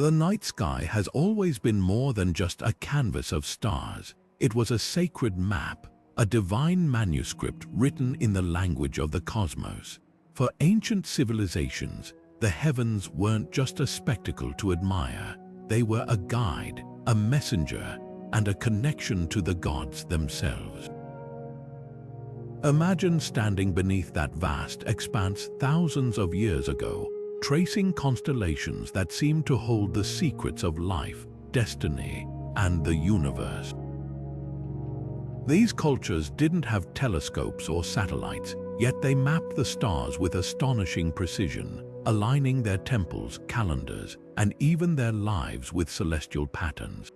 The night sky has always been more than just a canvas of stars. It was a sacred map, a divine manuscript written in the language of the cosmos. For ancient civilizations, the heavens weren't just a spectacle to admire. They were a guide, a messenger, and a connection to the gods themselves. Imagine standing beneath that vast expanse thousands of years ago, tracing constellations that seemed to hold the secrets of life, destiny, and the universe. These cultures didn't have telescopes or satellites, yet they mapped the stars with astonishing precision, aligning their temples, calendars, and even their lives with celestial patterns.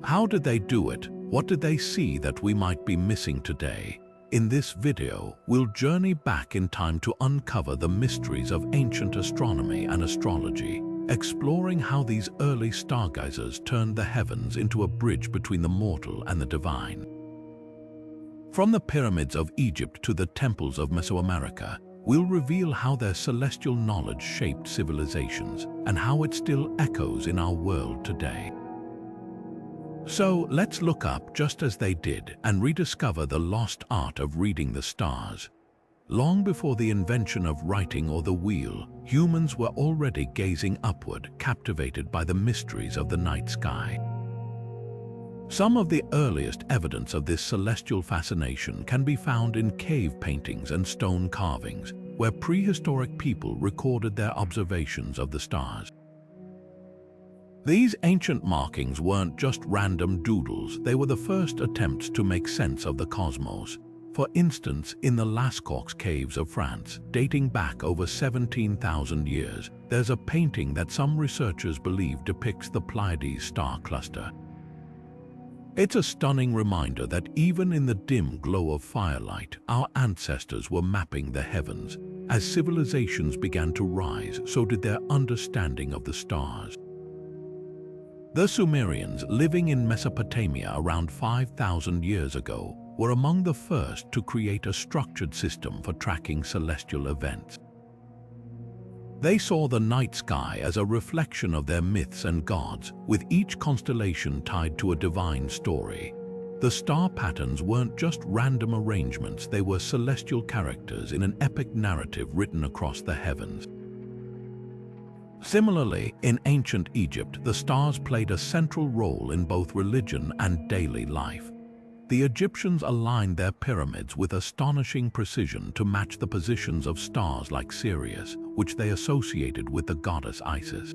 How did they do it? What did they see that we might be missing today? In this video, we'll journey back in time to uncover the mysteries of ancient astronomy and astrology, exploring how these early stargazers turned the heavens into a bridge between the mortal and the divine. From the pyramids of Egypt to the temples of Mesoamerica, we'll reveal how their celestial knowledge shaped civilizations and how it still echoes in our world today. So let's look up just as they did and rediscover the lost art of reading the stars. Long before the invention of writing or the wheel, humans were already gazing upward, captivated by the mysteries of the night sky. Some of the earliest evidence of this celestial fascination can be found in cave paintings and stone carvings, where prehistoric people recorded their observations of the stars. These ancient markings weren't just random doodles, they were the first attempts to make sense of the cosmos. For instance, in the Lascaux caves of France, dating back over 17,000 years, there's a painting that some researchers believe depicts the Pleiades star cluster. It's a stunning reminder that even in the dim glow of firelight, our ancestors were mapping the heavens. As civilizations began to rise, so did their understanding of the stars. The Sumerians, living in Mesopotamia around 5,000 years ago, were among the first to create a structured system for tracking celestial events. They saw the night sky as a reflection of their myths and gods, with each constellation tied to a divine story. The star patterns weren't just random arrangements, they were celestial characters in an epic narrative written across the heavens. Similarly, in ancient Egypt, the stars played a central role in both religion and daily life. The Egyptians aligned their pyramids with astonishing precision to match the positions of stars like Sirius, which they associated with the goddess Isis.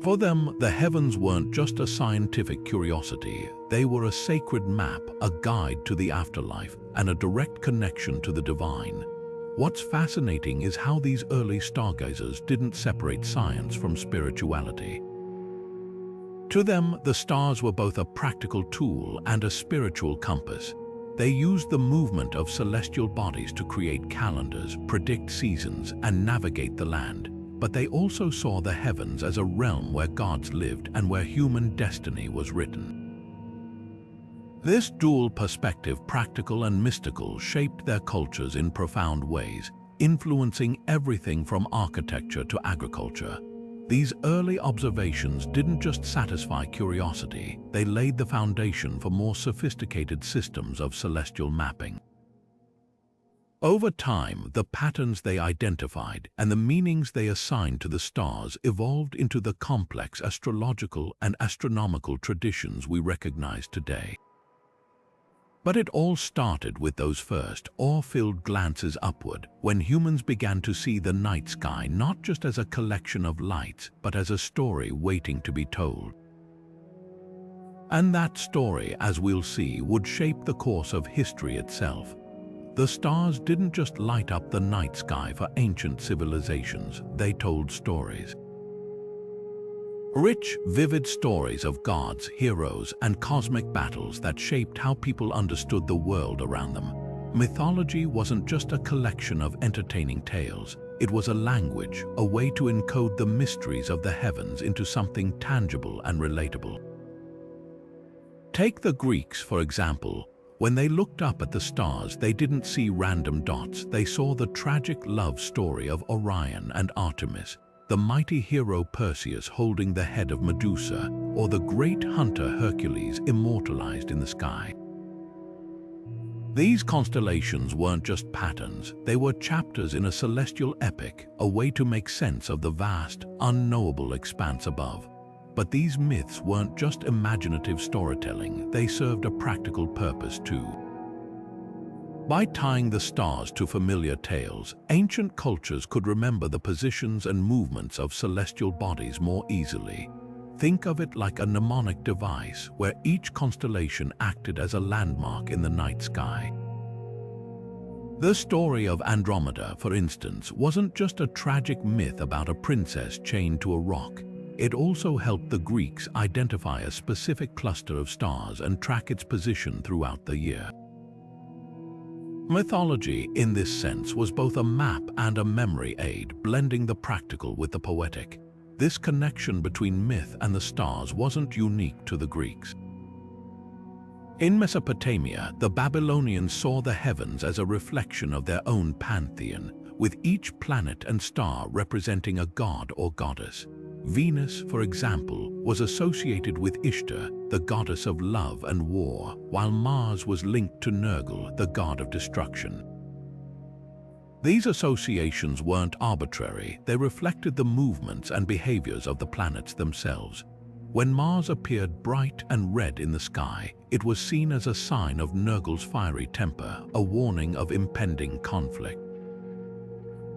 For them, the heavens weren't just a scientific curiosity, they were a sacred map, a guide to the afterlife, and a direct connection to the divine. What's fascinating is how these early stargazers didn't separate science from spirituality. To them, the stars were both a practical tool and a spiritual compass. They used the movement of celestial bodies to create calendars, predict seasons, and navigate the land. But they also saw the heavens as a realm where gods lived and where human destiny was written. This dual perspective, practical and mystical, shaped their cultures in profound ways, influencing everything from architecture to agriculture. These early observations didn't just satisfy curiosity, they laid the foundation for more sophisticated systems of celestial mapping. Over time, the patterns they identified and the meanings they assigned to the stars evolved into the complex astrological and astronomical traditions we recognize today. But it all started with those first, awe-filled glances upward, when humans began to see the night sky not just as a collection of lights, but as a story waiting to be told. And that story, as we'll see, would shape the course of history itself. The stars didn't just light up the night sky for ancient civilizations, they told stories. Rich, vivid stories of gods, heroes, and cosmic battles that shaped how people understood the world around them. Mythology wasn't just a collection of entertaining tales. It was a language, a way to encode the mysteries of the heavens into something tangible and relatable. Take the Greeks, for example. When they looked up at the stars, they didn't see random dots. They saw the tragic love story of Orion and Artemis, the mighty hero Perseus holding the head of Medusa, or the great hunter Hercules immortalized in the sky. These constellations weren't just patterns, they were chapters in a celestial epic, a way to make sense of the vast, unknowable expanse above. But these myths weren't just imaginative storytelling, they served a practical purpose too. By tying the stars to familiar tales, ancient cultures could remember the positions and movements of celestial bodies more easily. Think of it like a mnemonic device where each constellation acted as a landmark in the night sky. The story of Andromeda, for instance, wasn't just a tragic myth about a princess chained to a rock. It also helped the Greeks identify a specific cluster of stars and track its position throughout the year. Mythology, in this sense, was both a map and a memory aid, blending the practical with the poetic. This connection between myth and the stars wasn't unique to the Greeks. In Mesopotamia, the Babylonians saw the heavens as a reflection of their own pantheon, with each planet and star representing a god or goddess. Venus, for example, was associated with Ishtar, the goddess of love and war, while Mars was linked to Nergal, the god of destruction. These associations weren't arbitrary, they reflected the movements and behaviors of the planets themselves. When Mars appeared bright and red in the sky, it was seen as a sign of Nergal's fiery temper, a warning of impending conflict.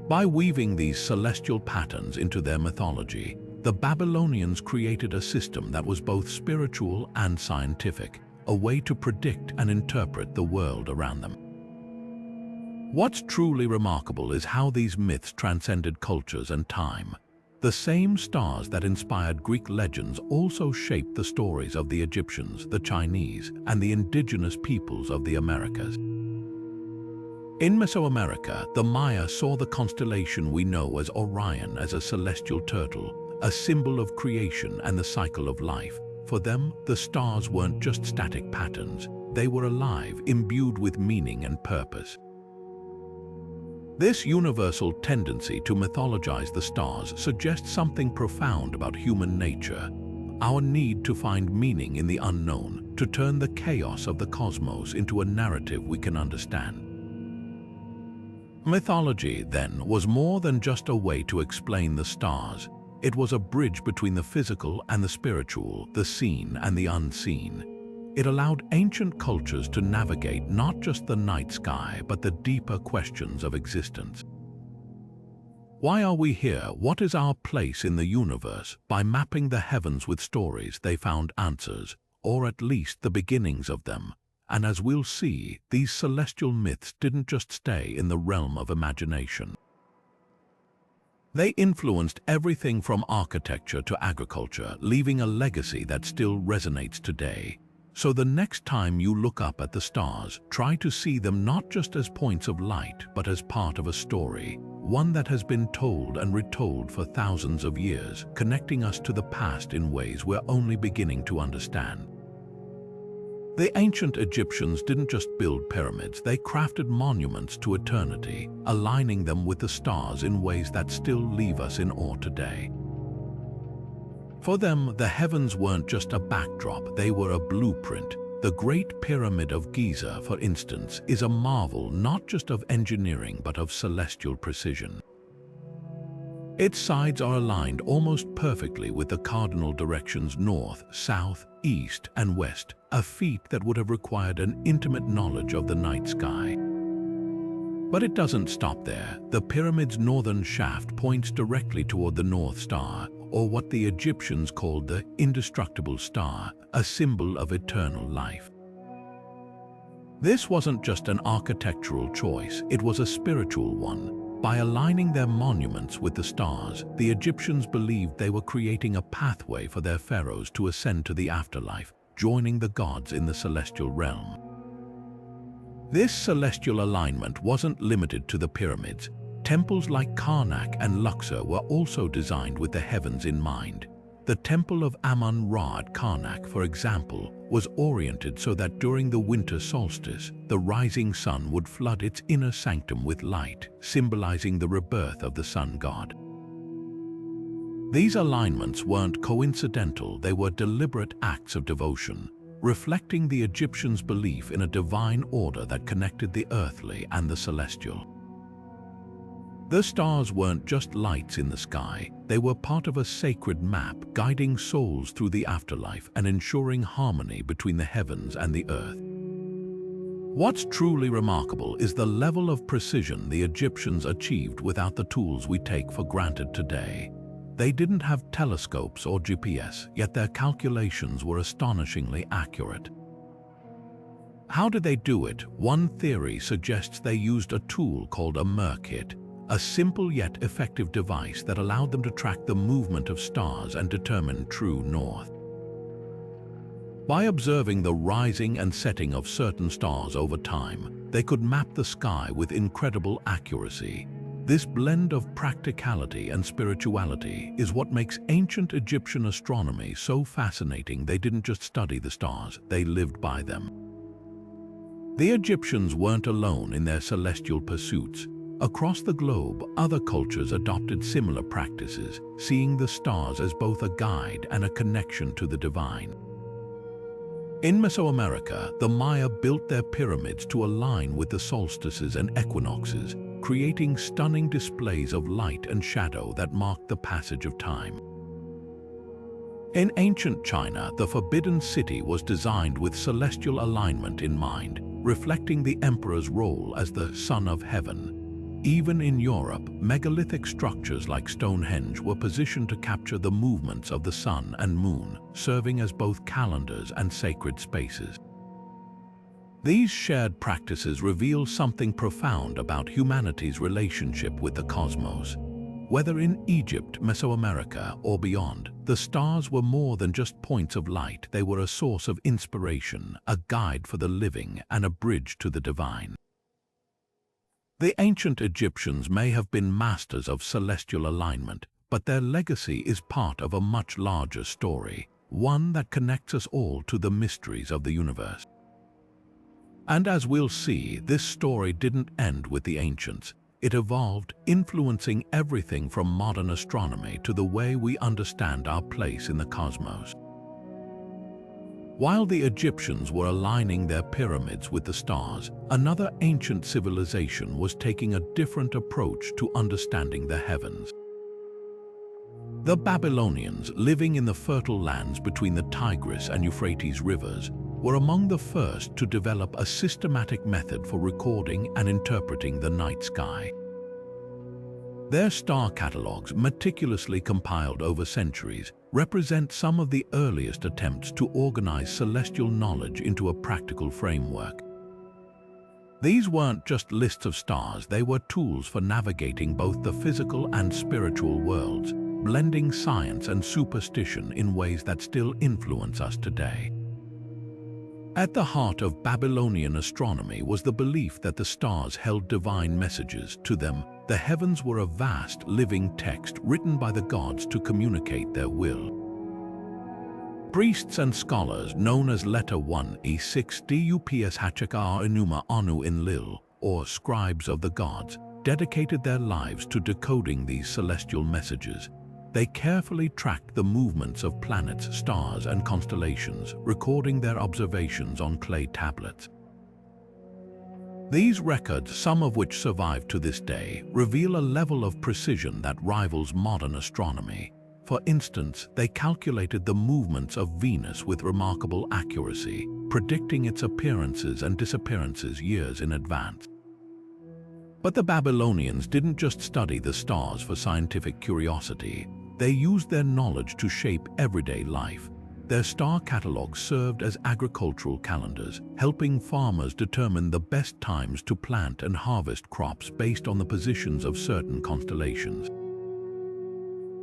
By weaving these celestial patterns into their mythology, the Babylonians created a system that was both spiritual and scientific, a way to predict and interpret the world around them. What's truly remarkable is how these myths transcended cultures and time. The same stars that inspired Greek legends also shaped the stories of the Egyptians, the Chinese, and the indigenous peoples of the Americas. In Mesoamerica, the Maya saw the constellation we know as Orion as a celestial turtle, a symbol of creation and the cycle of life. For them, the stars weren't just static patterns, they were alive, imbued with meaning and purpose. This universal tendency to mythologize the stars suggests something profound about human nature, our need to find meaning in the unknown, to turn the chaos of the cosmos into a narrative we can understand. Mythology, then, was more than just a way to explain the stars. It was a bridge between the physical and the spiritual, the seen and the unseen. It allowed ancient cultures to navigate not just the night sky, but the deeper questions of existence. Why are we here? What is our place in the universe? By mapping the heavens with stories, they found answers, or at least the beginnings of them. And as we'll see, these celestial myths didn't just stay in the realm of imagination. They influenced everything from architecture to agriculture, leaving a legacy that still resonates today. So the next time you look up at the stars, try to see them not just as points of light, but as part of a story, one that has been told and retold for thousands of years, connecting us to the past in ways we're only beginning to understand. The ancient Egyptians didn't just build pyramids, they crafted monuments to eternity, aligning them with the stars in ways that still leave us in awe today. For them, the heavens weren't just a backdrop, they were a blueprint. The Great Pyramid of Giza, for instance, is a marvel not just of engineering but of celestial precision. Its sides are aligned almost perfectly with the cardinal directions north, south, east, and west, a feat that would have required an intimate knowledge of the night sky. But it doesn't stop there. The pyramid's northern shaft points directly toward the North Star, or what the Egyptians called the indestructible star, a symbol of eternal life. This wasn't just an architectural choice, it was a spiritual one. By aligning their monuments with the stars, the Egyptians believed they were creating a pathway for their pharaohs to ascend to the afterlife, joining the gods in the celestial realm. This celestial alignment wasn't limited to the pyramids. Temples like Karnak and Luxor were also designed with the heavens in mind. The temple of Amun-Ra at Karnak, for example, was oriented so that during the winter solstice, the rising sun would flood its inner sanctum with light, symbolizing the rebirth of the sun god. These alignments weren't coincidental, they were deliberate acts of devotion, reflecting the Egyptians' belief in a divine order that connected the earthly and the celestial. The stars weren't just lights in the sky, they were part of a sacred map guiding souls through the afterlife and ensuring harmony between the heavens and the earth. What's truly remarkable is the level of precision the Egyptians achieved without the tools we take for granted today. They didn't have telescopes or GPS, yet their calculations were astonishingly accurate. How did they do it? One theory suggests they used a tool called a Merkit, a simple yet effective device that allowed them to track the movement of stars and determine true north. By observing the rising and setting of certain stars over time, they could map the sky with incredible accuracy. This blend of practicality and spirituality is what makes ancient Egyptian astronomy so fascinating. They didn't just study the stars, they lived by them. The Egyptians weren't alone in their celestial pursuits. Across the globe, other cultures adopted similar practices, seeing the stars as both a guide and a connection to the divine. In Mesoamerica, the Maya built their pyramids to align with the solstices and equinoxes, creating stunning displays of light and shadow that marked the passage of time. In ancient China, the Forbidden City was designed with celestial alignment in mind, reflecting the emperor's role as the Son of Heaven. Even in Europe, megalithic structures like Stonehenge were positioned to capture the movements of the sun and moon, serving as both calendars and sacred spaces. These shared practices reveal something profound about humanity's relationship with the cosmos. Whether in Egypt, Mesoamerica, or beyond, the stars were more than just points of light. They were a source of inspiration, a guide for the living, and a bridge to the divine. The ancient Egyptians may have been masters of celestial alignment, but their legacy is part of a much larger story, one that connects us all to the mysteries of the universe. And as we'll see, this story didn't end with the ancients. It evolved, influencing everything from modern astronomy to the way we understand our place in the cosmos. While the Egyptians were aligning their pyramids with the stars, another ancient civilization was taking a different approach to understanding the heavens. The Babylonians, living in the fertile lands between the Tigris and Euphrates rivers, were among the first to develop a systematic method for recording and interpreting the night sky. Their star catalogues, meticulously compiled over centuries, represent some of the earliest attempts to organize celestial knowledge into a practical framework. These weren't just lists of stars, they were tools for navigating both the physical and spiritual worlds, blending science and superstition in ways that still influence us today. At the heart of Babylonian astronomy was the belief that the stars held divine messages. To them, the heavens were a vast, living text written by the gods to communicate their will. Priests and scholars, known as Letter 1 E6 Dups Hachakar Enuma Anu Enlil, or scribes of the gods, dedicated their lives to decoding these celestial messages. They carefully tracked the movements of planets, stars, and constellations, recording their observations on clay tablets. These records, some of which survive to this day, reveal a level of precision that rivals modern astronomy. For instance, they calculated the movements of Venus with remarkable accuracy, predicting its appearances and disappearances years in advance. But the Babylonians didn't just study the stars for scientific curiosity. They used their knowledge to shape everyday life. Their star catalogues served as agricultural calendars, helping farmers determine the best times to plant and harvest crops based on the positions of certain constellations.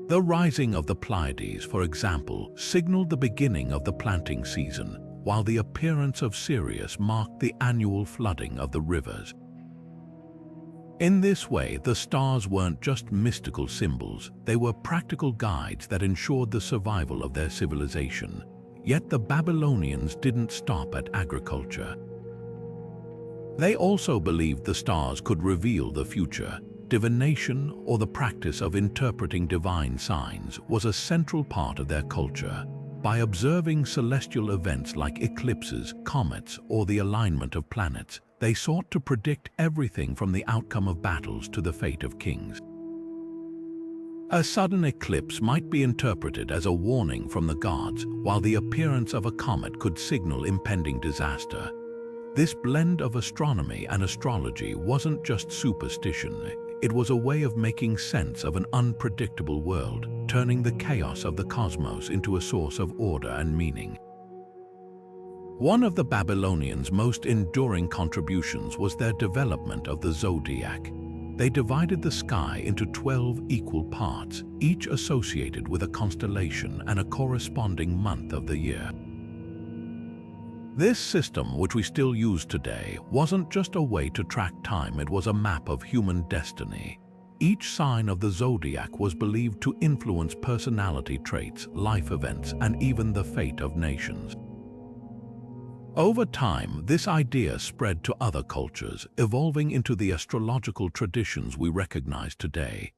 The rising of the Pleiades, for example, signaled the beginning of the planting season, while the appearance of Sirius marked the annual flooding of the rivers. In this way, the stars weren't just mystical symbols, they were practical guides that ensured the survival of their civilization. Yet the Babylonians didn't stop at agriculture. They also believed the stars could reveal the future. Divination, or the practice of interpreting divine signs, was a central part of their culture. By observing celestial events like eclipses, comets, or the alignment of planets, they sought to predict everything from the outcome of battles to the fate of kings. A sudden eclipse might be interpreted as a warning from the gods, while the appearance of a comet could signal impending disaster. This blend of astronomy and astrology wasn't just superstition. It was a way of making sense of an unpredictable world, turning the chaos of the cosmos into a source of order and meaning. One of the Babylonians' most enduring contributions was their development of the Zodiac. They divided the sky into 12 equal parts, each associated with a constellation and a corresponding month of the year. This system, which we still use today, wasn't just a way to track time, it was a map of human destiny. Each sign of the zodiac was believed to influence personality traits, life events, and even the fate of nations. Over time, this idea spread to other cultures, evolving into the astrological traditions we recognize today.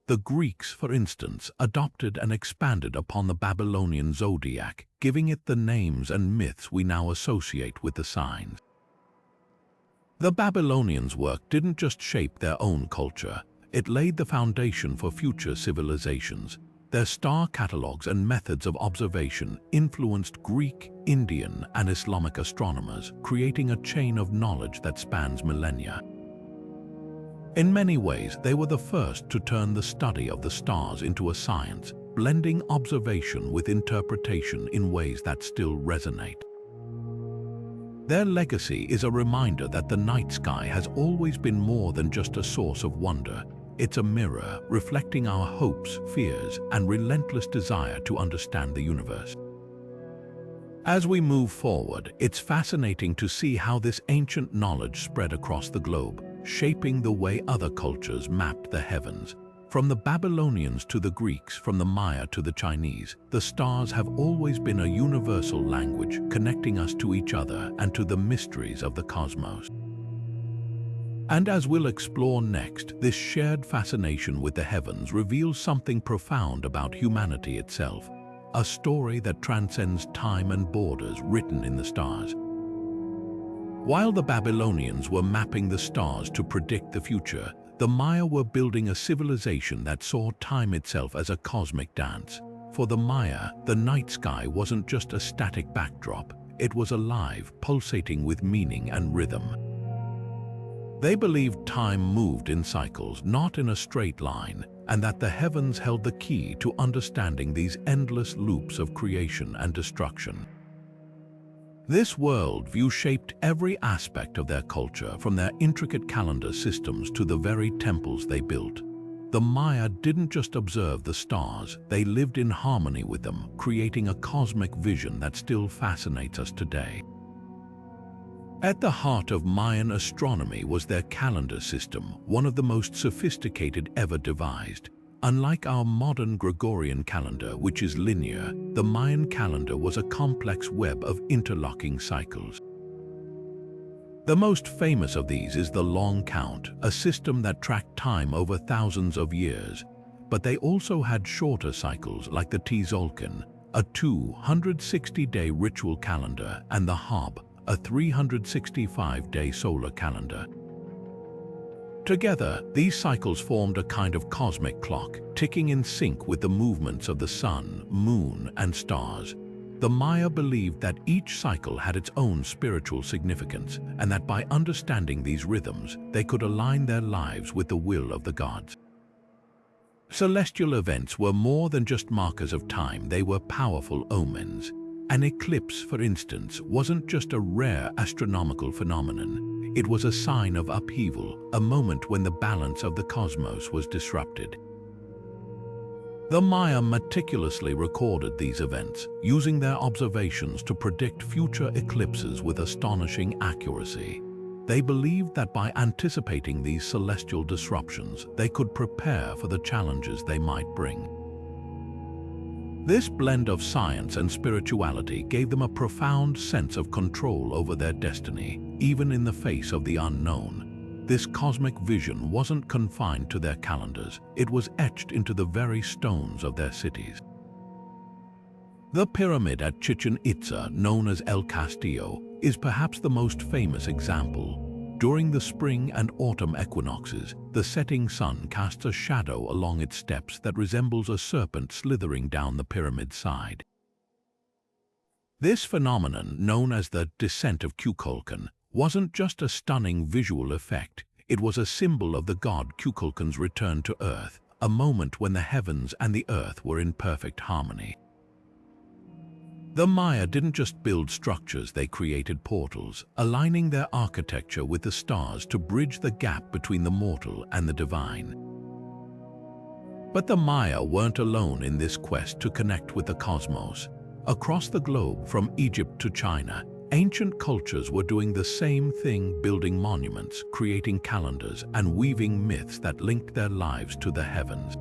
The Greeks, for instance, adopted and expanded upon the Babylonian zodiac, giving it the names and myths we now associate with the signs. The Babylonians' work didn't just shape their own culture, it laid the foundation for future civilizations. Their star catalogs and methods of observation influenced Greek, Indian, and Islamic astronomers, creating a chain of knowledge that spans millennia. In many ways, they were the first to turn the study of the stars into a science, blending observation with interpretation in ways that still resonate. Their legacy is a reminder that the night sky has always been more than just a source of wonder. It's a mirror reflecting our hopes, fears, and relentless desire to understand the universe. As we move forward, it's fascinating to see how this ancient knowledge spread across the globe, shaping the way other cultures mapped the heavens. From the Babylonians to the Greeks, from the Maya to the Chinese, the stars have always been a universal language, connecting us to each other and to the mysteries of the cosmos. And as we'll explore next, this shared fascination with the heavens reveals something profound about humanity itself, a story that transcends time and borders written in the stars. While the Babylonians were mapping the stars to predict the future, the Maya were building a civilization that saw time itself as a cosmic dance. For the Maya, the night sky wasn't just a static backdrop, it was alive, pulsating with meaning and rhythm. They believed time moved in cycles, not in a straight line, and that the heavens held the key to understanding these endless loops of creation and destruction. This worldview shaped every aspect of their culture, from their intricate calendar systems to the very temples they built. The Maya didn't just observe the stars, they lived in harmony with them, creating a cosmic vision that still fascinates us today. At the heart of Mayan astronomy was their calendar system, one of the most sophisticated ever devised. Unlike our modern Gregorian calendar, which is linear, the Mayan calendar was a complex web of interlocking cycles. The most famous of these is the long count, a system that tracked time over thousands of years. But they also had shorter cycles like the Tzolk'in, a 260-day ritual calendar, and the Hab, a 365-day solar calendar. Together, these cycles formed a kind of cosmic clock, ticking in sync with the movements of the sun, moon, and stars. The Maya believed that each cycle had its own spiritual significance, and that by understanding these rhythms, they could align their lives with the will of the gods. Celestial events were more than just markers of time, they were powerful omens. An eclipse, for instance, wasn't just a rare astronomical phenomenon. It was a sign of upheaval, a moment when the balance of the cosmos was disrupted. The Maya meticulously recorded these events, using their observations to predict future eclipses with astonishing accuracy. They believed that by anticipating these celestial disruptions, they could prepare for the challenges they might bring. This blend of science and spirituality gave them a profound sense of control over their destiny, even in the face of the unknown. this cosmic vision wasn't confined to their calendars, it was etched into the very stones of their cities. The pyramid at Chichen Itza, known as El Castillo, is perhaps the most famous example. During the spring and autumn equinoxes, the setting sun casts a shadow along its steps that resembles a serpent slithering down the pyramid's side. This phenomenon, known as the descent of Kukulkan, wasn't just a stunning visual effect, it was a symbol of the god Kukulkan's return to Earth, a moment when the heavens and the earth were in perfect harmony. The Maya didn't just build structures, they created portals, aligning their architecture with the stars to bridge the gap between the mortal and the divine. But the Maya weren't alone in this quest to connect with the cosmos. Across the globe, from Egypt to China, ancient cultures were doing the same thing, building monuments, creating calendars, and weaving myths that linked their lives to the heavens.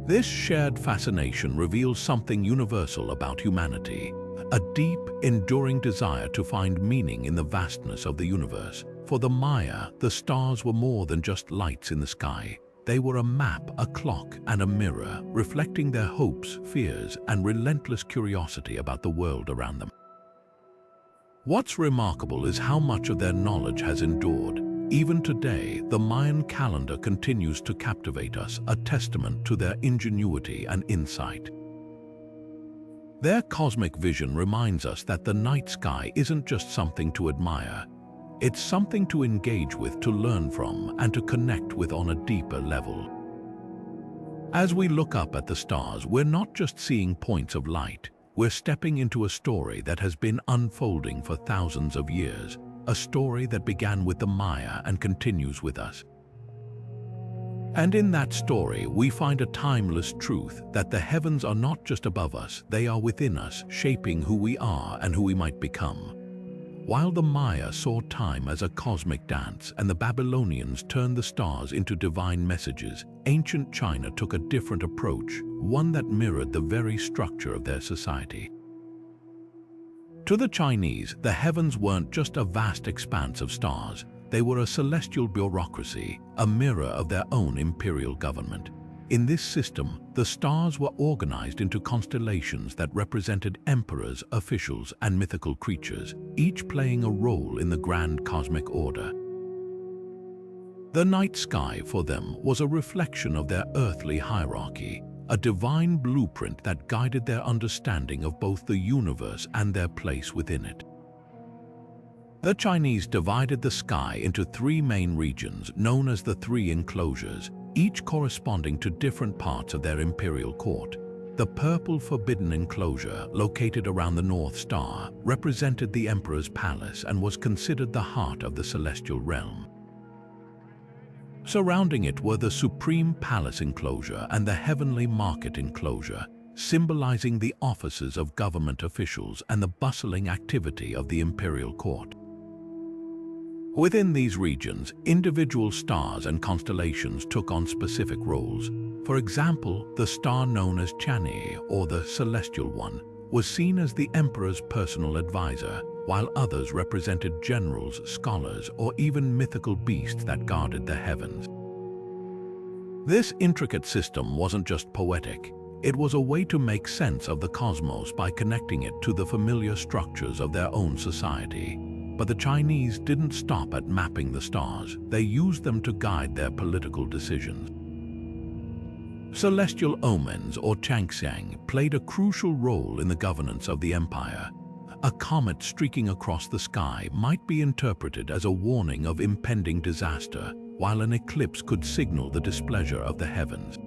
This shared fascination reveals something universal about humanity, a deep, enduring desire to find meaning in the vastness of the universe. For the Maya, the stars were more than just lights in the sky. They were a map, a clock, and a mirror, reflecting their hopes, fears, and relentless curiosity about the world around them. What's remarkable is how much of their knowledge has endured. Even today, the Mayan calendar continues to captivate us, a testament to their ingenuity and insight. Their cosmic vision reminds us that the night sky isn't just something to admire. It's something to engage with, to learn from, and to connect with on a deeper level. As we look up at the stars, we're not just seeing points of light. We're stepping into a story that has been unfolding for thousands of years. A story that began with the Maya and continues with us. And in that story, we find a timeless truth that the heavens are not just above us, they are within us, shaping who we are and who we might become. While the Maya saw time as a cosmic dance and the Babylonians turned the stars into divine messages, ancient China took a different approach, one that mirrored the very structure of their society. To the Chinese, the heavens weren't just a vast expanse of stars. They were a celestial bureaucracy, a mirror of their own imperial government. In this system, the stars were organized into constellations that represented emperors, officials, and mythical creatures, each playing a role in the grand cosmic order. The night sky for them was a reflection of their earthly hierarchy, a divine blueprint that guided their understanding of both the universe and their place within it. The Chinese divided the sky into three main regions known as the three enclosures, each corresponding to different parts of their imperial court. The purple forbidden enclosure, located around the North Star, represented the emperor's palace and was considered the heart of the celestial realm. Surrounding it were the supreme palace enclosure and the heavenly market enclosure, symbolizing the offices of government officials and the bustling activity of the imperial court. Within these regions, individual stars and constellations took on specific roles. For example, the star known as Chani, or the Celestial One, was seen as the emperor's personal advisor, while others represented generals, scholars, or even mythical beasts that guarded the heavens. This intricate system wasn't just poetic. It was a way to make sense of the cosmos by connecting it to the familiar structures of their own society. But the Chinese didn't stop at mapping the stars. They used them to guide their political decisions. Celestial omens, or changxiang, played a crucial role in the governance of the empire. A comet streaking across the sky might be interpreted as a warning of impending disaster, while an eclipse could signal the displeasure of the heavens.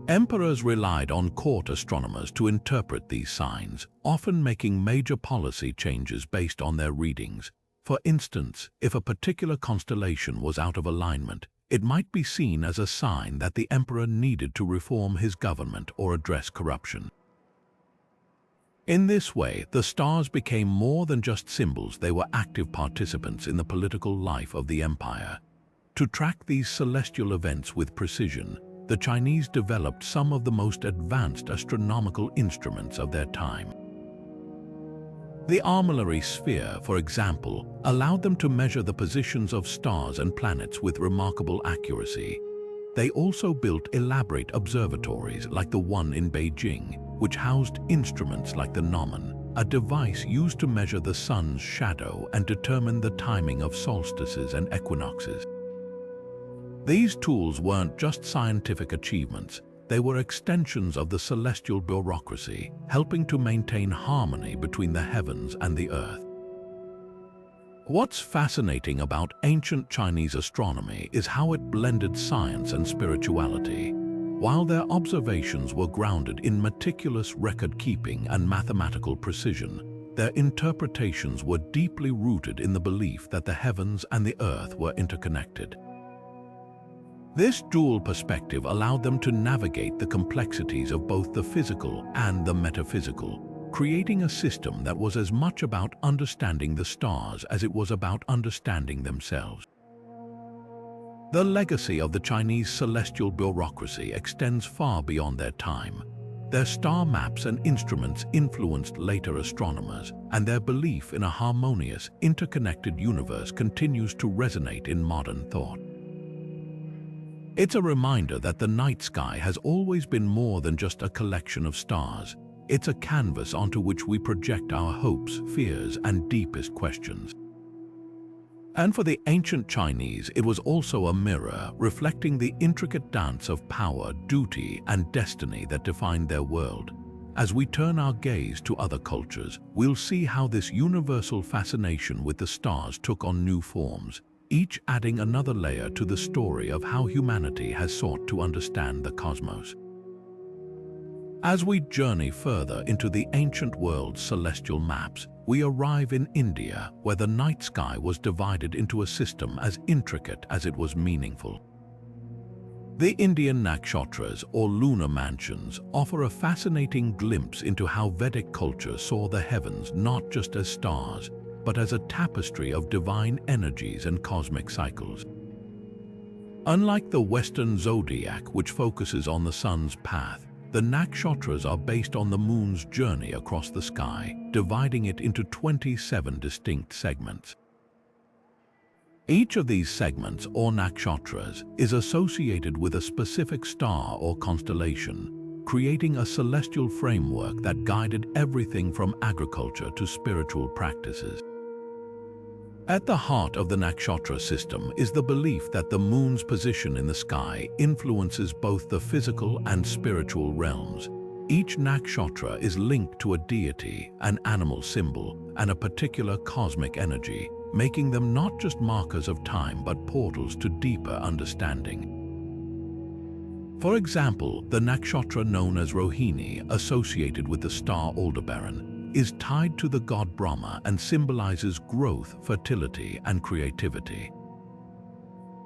Emperors relied on court astronomers to interpret these signs, often making major policy changes based on their readings. For instance, if a particular constellation was out of alignment, it might be seen as a sign that the emperor needed to reform his government or address corruption. In this way, the stars became more than just symbols, they were active participants in the political life of the empire. To track these celestial events with precision, the Chinese developed some of the most advanced astronomical instruments of their time. The armillary sphere, for example, allowed them to measure the positions of stars and planets with remarkable accuracy. They also built elaborate observatories like the one in Beijing, which housed instruments like the gnomon, a device used to measure the sun's shadow and determine the timing of solstices and equinoxes. These tools weren't just scientific achievements, they were extensions of the celestial bureaucracy, helping to maintain harmony between the heavens and the earth. What's fascinating about ancient Chinese astronomy is how it blended science and spirituality. While their observations were grounded in meticulous record-keeping and mathematical precision, their interpretations were deeply rooted in the belief that the heavens and the earth were interconnected. This dual perspective allowed them to navigate the complexities of both the physical and the metaphysical, creating a system that was as much about understanding the stars as it was about understanding themselves. The legacy of the Chinese celestial bureaucracy extends far beyond their time. Their star maps and instruments influenced later astronomers, and their belief in a harmonious, interconnected universe continues to resonate in modern thought. It's a reminder that the night sky has always been more than just a collection of stars. It's a canvas onto which we project our hopes, fears, and deepest questions. And for the ancient Chinese, it was also a mirror reflecting the intricate dance of power, duty, and destiny that defined their world. As we turn our gaze to other cultures, we'll see how this universal fascination with the stars took on new forms, each adding another layer to the story of how humanity has sought to understand the cosmos. As we journey further into the ancient world's celestial maps, we arrive in India, where the night sky was divided into a system as intricate as it was meaningful. The Indian Nakshatras, or lunar mansions, offer a fascinating glimpse into how Vedic culture saw the heavens not just as stars, but as a tapestry of divine energies and cosmic cycles. Unlike the Western Zodiac, which focuses on the sun's path, the Nakshatras are based on the moon's journey across the sky, dividing it into 27 distinct segments. Each of these segments, or Nakshatras, is associated with a specific star or constellation, creating a celestial framework that guided everything from agriculture to spiritual practices. At the heart of the nakshatra system is the belief that the moon's position in the sky influences both the physical and spiritual realms. Each nakshatra is linked to a deity, an animal symbol, and a particular cosmic energy, making them not just markers of time but portals to deeper understanding. For example, the nakshatra known as Rohini, associated with the star Aldebaran, is tied to the god Brahma and symbolizes growth, fertility, and creativity.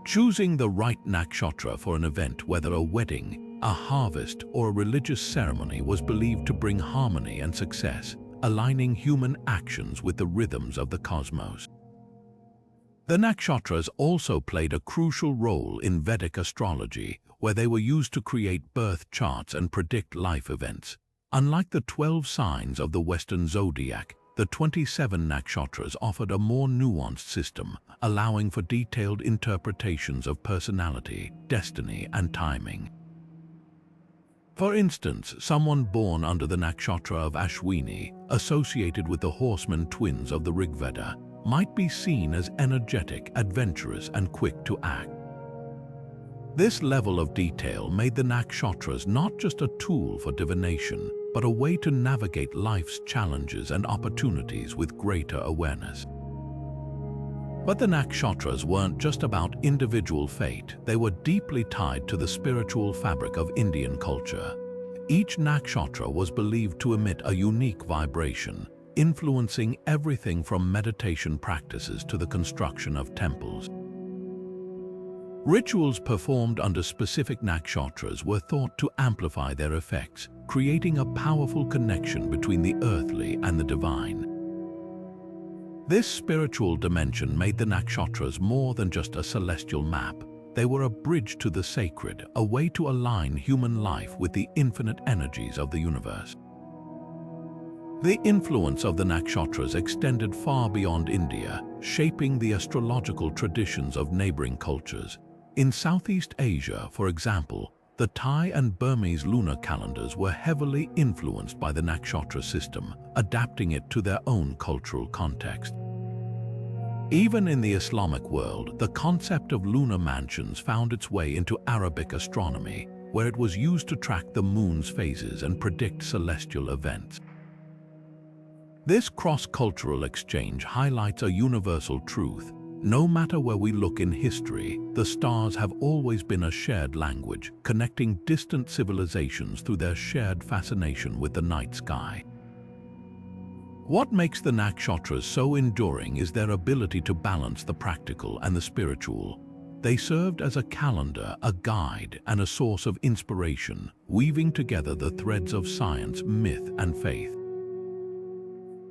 Choosing the right nakshatra for an event, whether a wedding, a harvest, or a religious ceremony, was believed to bring harmony and success, aligning human actions with the rhythms of the cosmos. The nakshatras also played a crucial role in Vedic astrology, where they were used to create birth charts and predict life events. Unlike the 12 signs of the Western zodiac, the 27 nakshatras offered a more nuanced system, allowing for detailed interpretations of personality, destiny, and timing. For instance, someone born under the nakshatra of Ashwini, associated with the horseman twins of the Rigveda, might be seen as energetic, adventurous, and quick to act. This level of detail made the nakshatras not just a tool for divination, but a way to navigate life's challenges and opportunities with greater awareness. But the nakshatras weren't just about individual fate, they were deeply tied to the spiritual fabric of Indian culture. Each nakshatra was believed to emit a unique vibration, influencing everything from meditation practices to the construction of temples. Rituals performed under specific nakshatras were thought to amplify their effects, creating a powerful connection between the earthly and the divine. This spiritual dimension made the nakshatras more than just a celestial map. They were a bridge to the sacred, a way to align human life with the infinite energies of the universe. The influence of the Nakshatras extended far beyond India, shaping the astrological traditions of neighboring cultures. In Southeast Asia, for example, the Thai and Burmese lunar calendars were heavily influenced by the Nakshatra system, adapting it to their own cultural context. Even in the Islamic world, the concept of lunar mansions found its way into Arabic astronomy, where it was used to track the moon's phases and predict celestial events. This cross-cultural exchange highlights a universal truth. No matter where we look in history, the stars have always been a shared language, connecting distant civilizations through their shared fascination with the night sky. What makes the Nakshatras so enduring is their ability to balance the practical and the spiritual. They served as a calendar, a guide, and a source of inspiration, weaving together the threads of science, myth, and faith.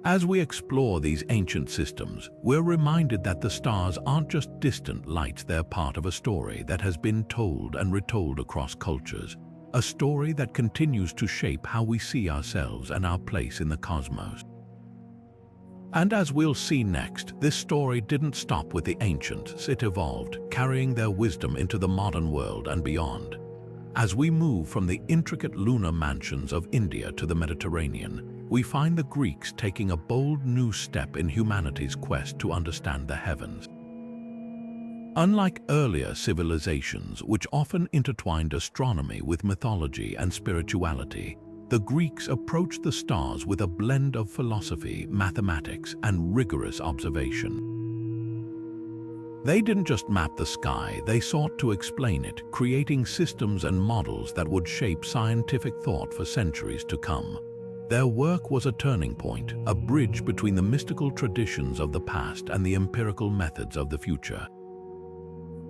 As we explore these ancient systems, we're reminded that the stars aren't just distant lights, they're part of a story that has been told and retold across cultures, a story that continues to shape how we see ourselves and our place in the cosmos. And as we'll see next, this story didn't stop with the ancients, it evolved, carrying their wisdom into the modern world and beyond. As we move from the intricate lunar mansions of India to the Mediterranean, we find the Greeks taking a bold new step in humanity's quest to understand the heavens. Unlike earlier civilizations, which often intertwined astronomy with mythology and spirituality, the Greeks approached the stars with a blend of philosophy, mathematics, and rigorous observation. They didn't just map the sky, they sought to explain it, creating systems and models that would shape scientific thought for centuries to come. Their work was a turning point, a bridge between the mystical traditions of the past and the empirical methods of the future.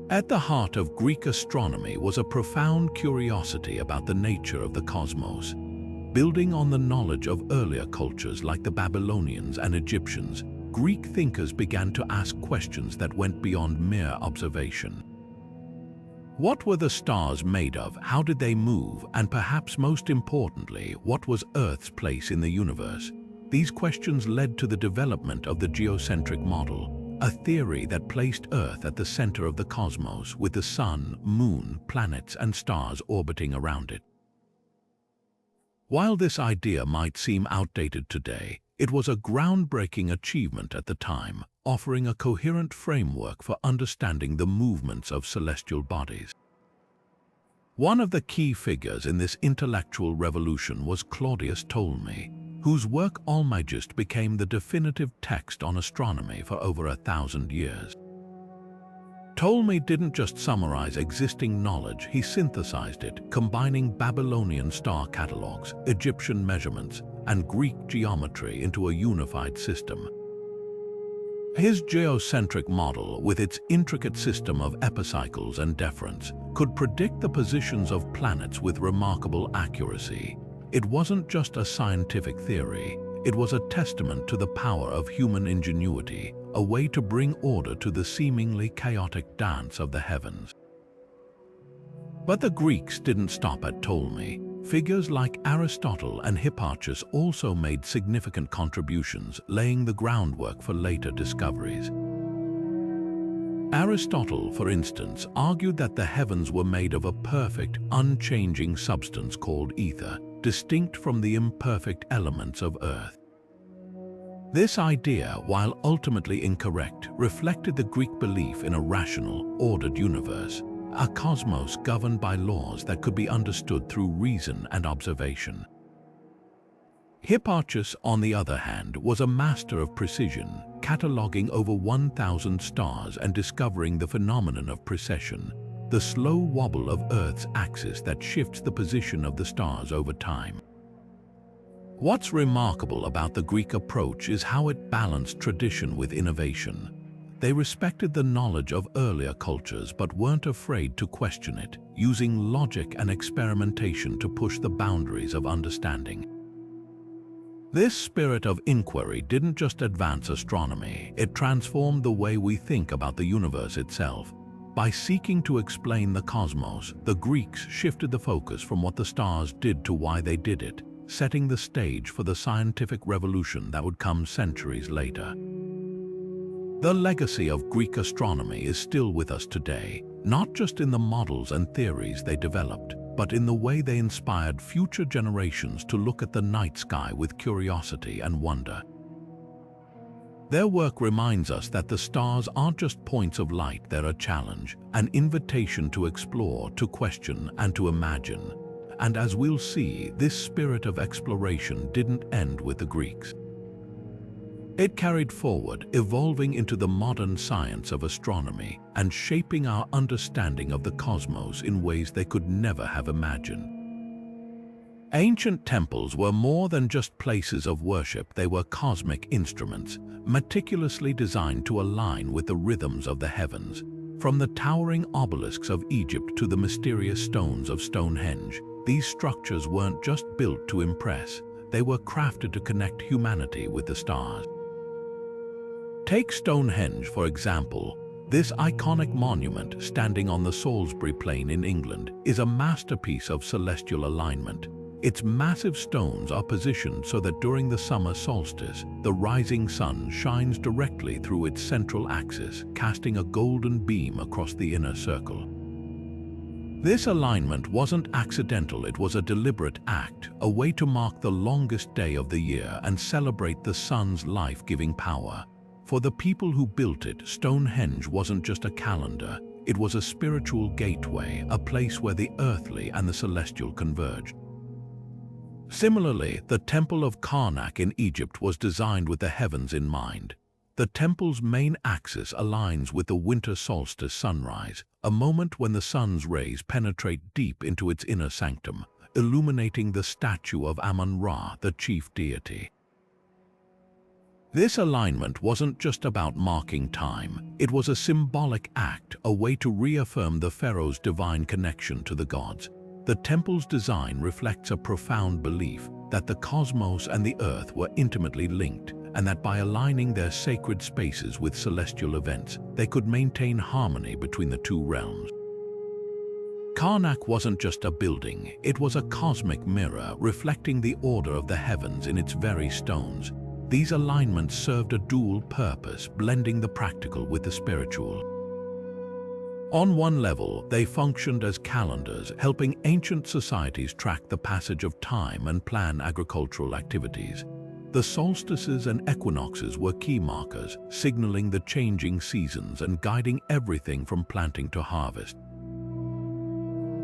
At the heart of Greek astronomy was a profound curiosity about the nature of the cosmos. Building on the knowledge of earlier cultures like the Babylonians and Egyptians, Greek thinkers began to ask questions that went beyond mere observation. What were the stars made of? How did they move? And perhaps most importantly, what was Earth's place in the universe? These questions led to the development of the geocentric model, a theory that placed Earth at the center of the cosmos with the sun, moon, planets, and stars orbiting around it. While this idea might seem outdated today, it was a groundbreaking achievement at the time, offering a coherent framework for understanding the movements of celestial bodies. One of the key figures in this intellectual revolution was Claudius Ptolemy, whose work Almagest became the definitive text on astronomy for over 1,000 years. Ptolemy didn't just summarize existing knowledge, he synthesized it, combining Babylonian Star Catalogs, Egyptian measurements, and Greek geometry into a unified system. His geocentric model, with its intricate system of epicycles and deferents, could predict the positions of planets with remarkable accuracy. It wasn't just a scientific theory, it was a testament to the power of human ingenuity, a way to bring order to the seemingly chaotic dance of the heavens. But the Greeks didn't stop at Ptolemy. Figures like Aristotle and Hipparchus also made significant contributions, laying the groundwork for later discoveries. Aristotle, for instance, argued that the heavens were made of a perfect, unchanging substance called ether, distinct from the imperfect elements of Earth. This idea, while ultimately incorrect, reflected the Greek belief in a rational, ordered universe, a cosmos governed by laws that could be understood through reason and observation. Hipparchus, on the other hand, was a master of precision, cataloging over 1,000 stars and discovering the phenomenon of precession, the slow wobble of Earth's axis that shifts the position of the stars over time. What's remarkable about the Greek approach is how it balanced tradition with innovation. They respected the knowledge of earlier cultures but weren't afraid to question it, using logic and experimentation to push the boundaries of understanding. This spirit of inquiry didn't just advance astronomy, it transformed the way we think about the universe itself. By seeking to explain the cosmos, the Greeks shifted the focus from what the stars did to why they did it, setting the stage for the scientific revolution that would come centuries later. The legacy of Greek astronomy is still with us today, not just in the models and theories they developed, but in the way they inspired future generations to look at the night sky with curiosity and wonder. Their work reminds us that the stars aren't just points of light, they're a challenge, an invitation to explore, to question, and to imagine. And as we'll see, this spirit of exploration didn't end with the Greeks. It carried forward, evolving into the modern science of astronomy and shaping our understanding of the cosmos in ways they could never have imagined. Ancient temples were more than just places of worship, they were cosmic instruments, meticulously designed to align with the rhythms of the heavens. From the towering obelisks of Egypt to the mysterious stones of Stonehenge, these structures weren't just built to impress, they were crafted to connect humanity with the stars. Take Stonehenge, for example. This iconic monument, standing on the Salisbury Plain in England, is a masterpiece of celestial alignment. Its massive stones are positioned so that during the summer solstice, the rising sun shines directly through its central axis, casting a golden beam across the inner circle. This alignment wasn't accidental, it was a deliberate act, a way to mark the longest day of the year and celebrate the sun's life-giving power. For the people who built it, Stonehenge wasn't just a calendar, it was a spiritual gateway, a place where the earthly and the celestial converged. Similarly, the Temple of Karnak in Egypt was designed with the heavens in mind. The temple's main axis aligns with the winter solstice sunrise, a moment when the sun's rays penetrate deep into its inner sanctum, illuminating the statue of Amun-Ra, the chief deity. This alignment wasn't just about marking time, it was a symbolic act, a way to reaffirm the pharaoh's divine connection to the gods. The temple's design reflects a profound belief that the cosmos and the earth were intimately linked, and that by aligning their sacred spaces with celestial events, they could maintain harmony between the two realms. Karnak wasn't just a building, it was a cosmic mirror reflecting the order of the heavens in its very stones. These alignments served a dual purpose, blending the practical with the spiritual. On one level, they functioned as calendars, helping ancient societies track the passage of time and plan agricultural activities. The solstices and equinoxes were key markers, signaling the changing seasons and guiding everything from planting to harvest.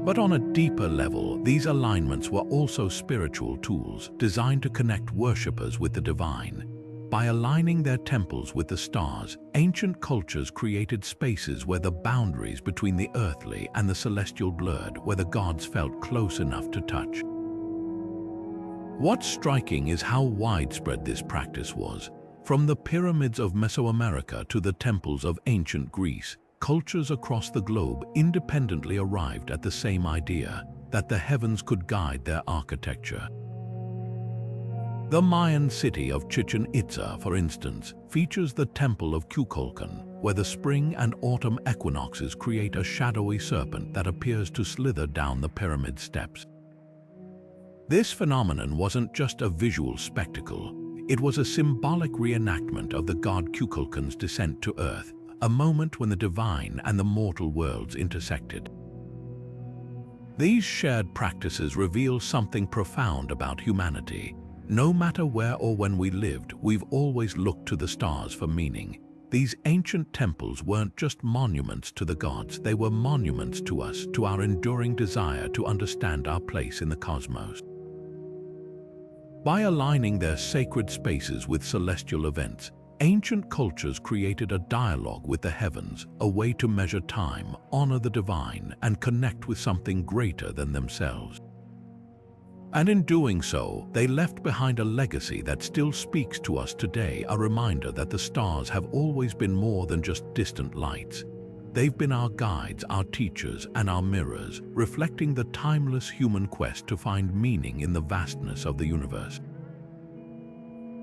But on a deeper level, these alignments were also spiritual tools designed to connect worshippers with the divine. By aligning their temples with the stars, ancient cultures created spaces where the boundaries between the earthly and the celestial blurred, where the gods felt close enough to touch. What's striking is how widespread this practice was. From the pyramids of Mesoamerica to the temples of ancient Greece, cultures across the globe independently arrived at the same idea, that the heavens could guide their architecture. The Mayan city of Chichen Itza, for instance, features the Temple of Kukulkan, where the spring and autumn equinoxes create a shadowy serpent that appears to slither down the pyramid steps. This phenomenon wasn't just a visual spectacle, it was a symbolic reenactment of the god Kukulkan's descent to Earth, a moment when the divine and the mortal worlds intersected. These shared practices reveal something profound about humanity. No matter where or when we lived, we've always looked to the stars for meaning. These ancient temples weren't just monuments to the gods, they were monuments to us, to our enduring desire to understand our place in the cosmos. By aligning their sacred spaces with celestial events, ancient cultures created a dialogue with the heavens, a way to measure time, honor the divine, and connect with something greater than themselves. And in doing so, they left behind a legacy that still speaks to us today, a reminder that the stars have always been more than just distant lights. They've been our guides, our teachers, and our mirrors, reflecting the timeless human quest to find meaning in the vastness of the universe.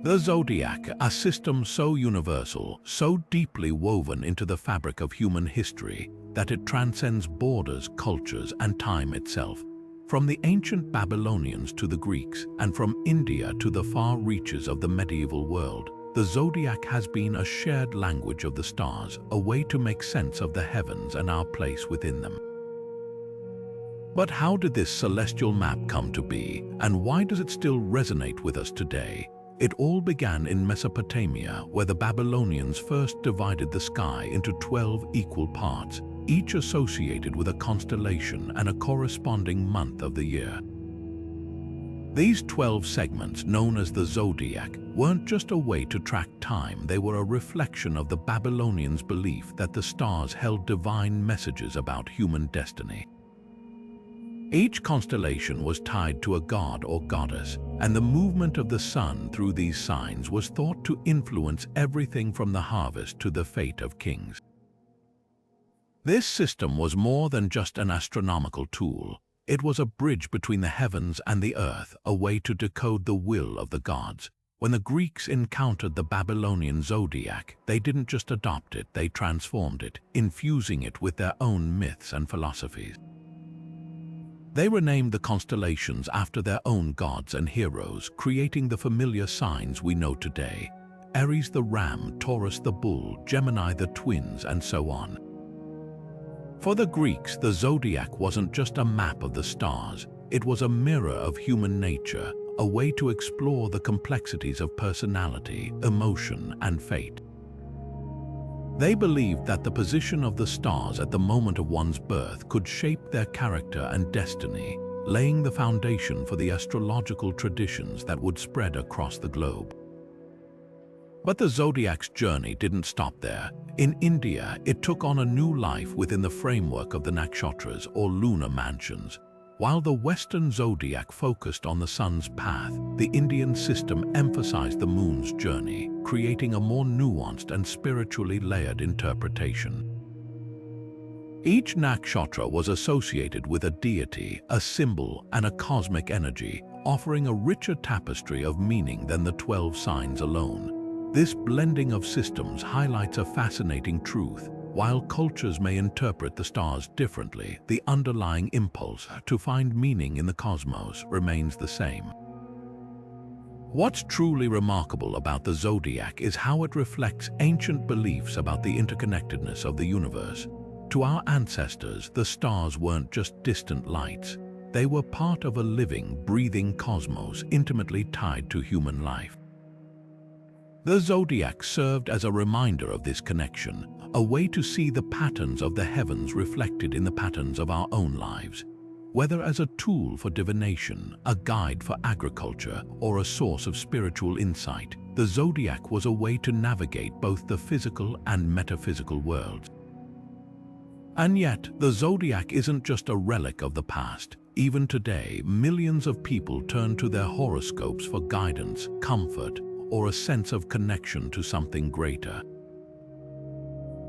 The Zodiac, a system so universal, so deeply woven into the fabric of human history, that it transcends borders, cultures, and time itself. From the ancient Babylonians to the Greeks, and from India to the far reaches of the medieval world, the zodiac has been a shared language of the stars, a way to make sense of the heavens and our place within them. But how did this celestial map come to be, and why does it still resonate with us today? It all began in Mesopotamia, where the Babylonians first divided the sky into 12 equal parts, each associated with a constellation and a corresponding month of the year. These 12 segments, known as the Zodiac, weren't just a way to track time, they were a reflection of the Babylonians' belief that the stars held divine messages about human destiny. Each constellation was tied to a god or goddess, and the movement of the sun through these signs was thought to influence everything from the harvest to the fate of kings. This system was more than just an astronomical tool. It was a bridge between the heavens and the earth, a way to decode the will of the gods. When the Greeks encountered the Babylonian zodiac, they didn't just adopt it, they transformed it, infusing it with their own myths and philosophies. They renamed the constellations after their own gods and heroes, creating the familiar signs we know today: Aries the ram, Taurus the bull, Gemini the twins, and so on. For the Greeks, the zodiac wasn't just a map of the stars, it was a mirror of human nature, a way to explore the complexities of personality, emotion, and fate. They believed that the position of the stars at the moment of one's birth could shape their character and destiny, laying the foundation for the astrological traditions that would spread across the globe. But the zodiac's journey didn't stop there. In India, it took on a new life within the framework of the Nakshatras, or lunar mansions. While the Western zodiac focused on the sun's path, the Indian system emphasized the moon's journey, creating a more nuanced and spiritually layered interpretation. Each nakshatra was associated with a deity, a symbol, and a cosmic energy, offering a richer tapestry of meaning than the 12 signs alone. This blending of systems highlights a fascinating truth. While cultures may interpret the stars differently, the underlying impulse to find meaning in the cosmos remains the same. What's truly remarkable about the zodiac is how it reflects ancient beliefs about the interconnectedness of the universe. To our ancestors, the stars weren't just distant lights. They were part of a living, breathing cosmos intimately tied to human life. The zodiac served as a reminder of this connection, a way to see the patterns of the heavens reflected in the patterns of our own lives. Whether as a tool for divination, a guide for agriculture, or a source of spiritual insight, the zodiac was a way to navigate both the physical and metaphysical worlds. And yet, the zodiac isn't just a relic of the past. Even today, millions of people turn to their horoscopes for guidance, comfort, or a sense of connection to something greater.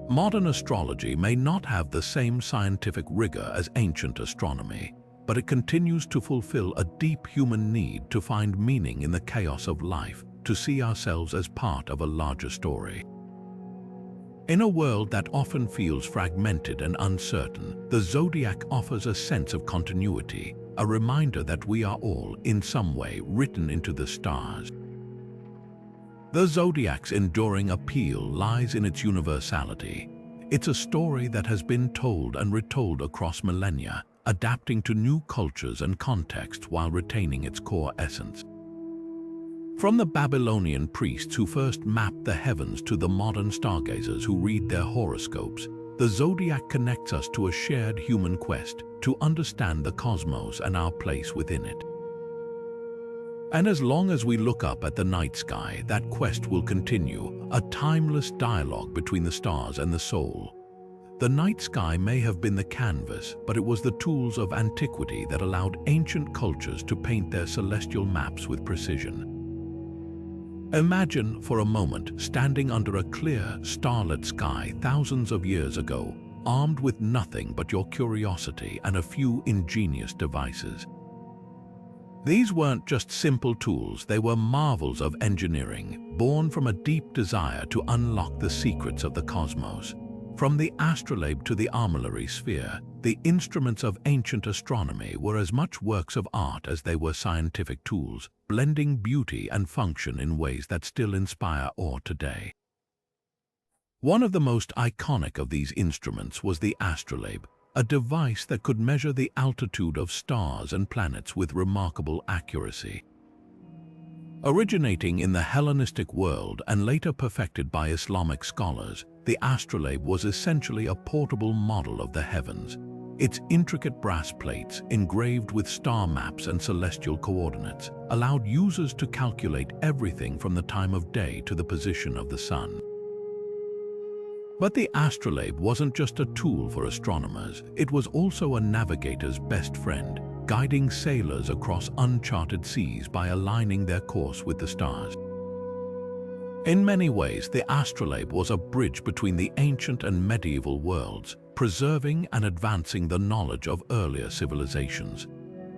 Modern astrology may not have the same scientific rigor as ancient astronomy, but it continues to fulfill a deep human need to find meaning in the chaos of life, to see ourselves as part of a larger story. In a world that often feels fragmented and uncertain, the zodiac offers a sense of continuity, a reminder that we are all, in some way, written into the stars. The zodiac's enduring appeal lies in its universality. It's a story that has been told and retold across millennia, adapting to new cultures and contexts while retaining its core essence. From the Babylonian priests who first mapped the heavens to the modern stargazers who read their horoscopes, the zodiac connects us to a shared human quest to understand the cosmos and our place within it. And as long as we look up at the night sky, that quest will continue, a timeless dialogue between the stars and the soul. The night sky may have been the canvas, but it was the tools of antiquity that allowed ancient cultures to paint their celestial maps with precision. Imagine, for a moment, standing under a clear, starlit sky thousands of years ago, armed with nothing but your curiosity and a few ingenious devices. These weren't just simple tools, they were marvels of engineering, born from a deep desire to unlock the secrets of the cosmos. From the astrolabe to the armillary sphere, the instruments of ancient astronomy were as much works of art as they were scientific tools, blending beauty and function in ways that still inspire awe today. One of the most iconic of these instruments was the astrolabe, a device that could measure the altitude of stars and planets with remarkable accuracy. Originating in the Hellenistic world and later perfected by Islamic scholars, the astrolabe was essentially a portable model of the heavens. Its intricate brass plates, engraved with star maps and celestial coordinates, allowed users to calculate everything from the time of day to the position of the sun. But the astrolabe wasn't just a tool for astronomers, it was also a navigator's best friend, guiding sailors across uncharted seas by aligning their course with the stars. In many ways, the astrolabe was a bridge between the ancient and medieval worlds, preserving and advancing the knowledge of earlier civilizations.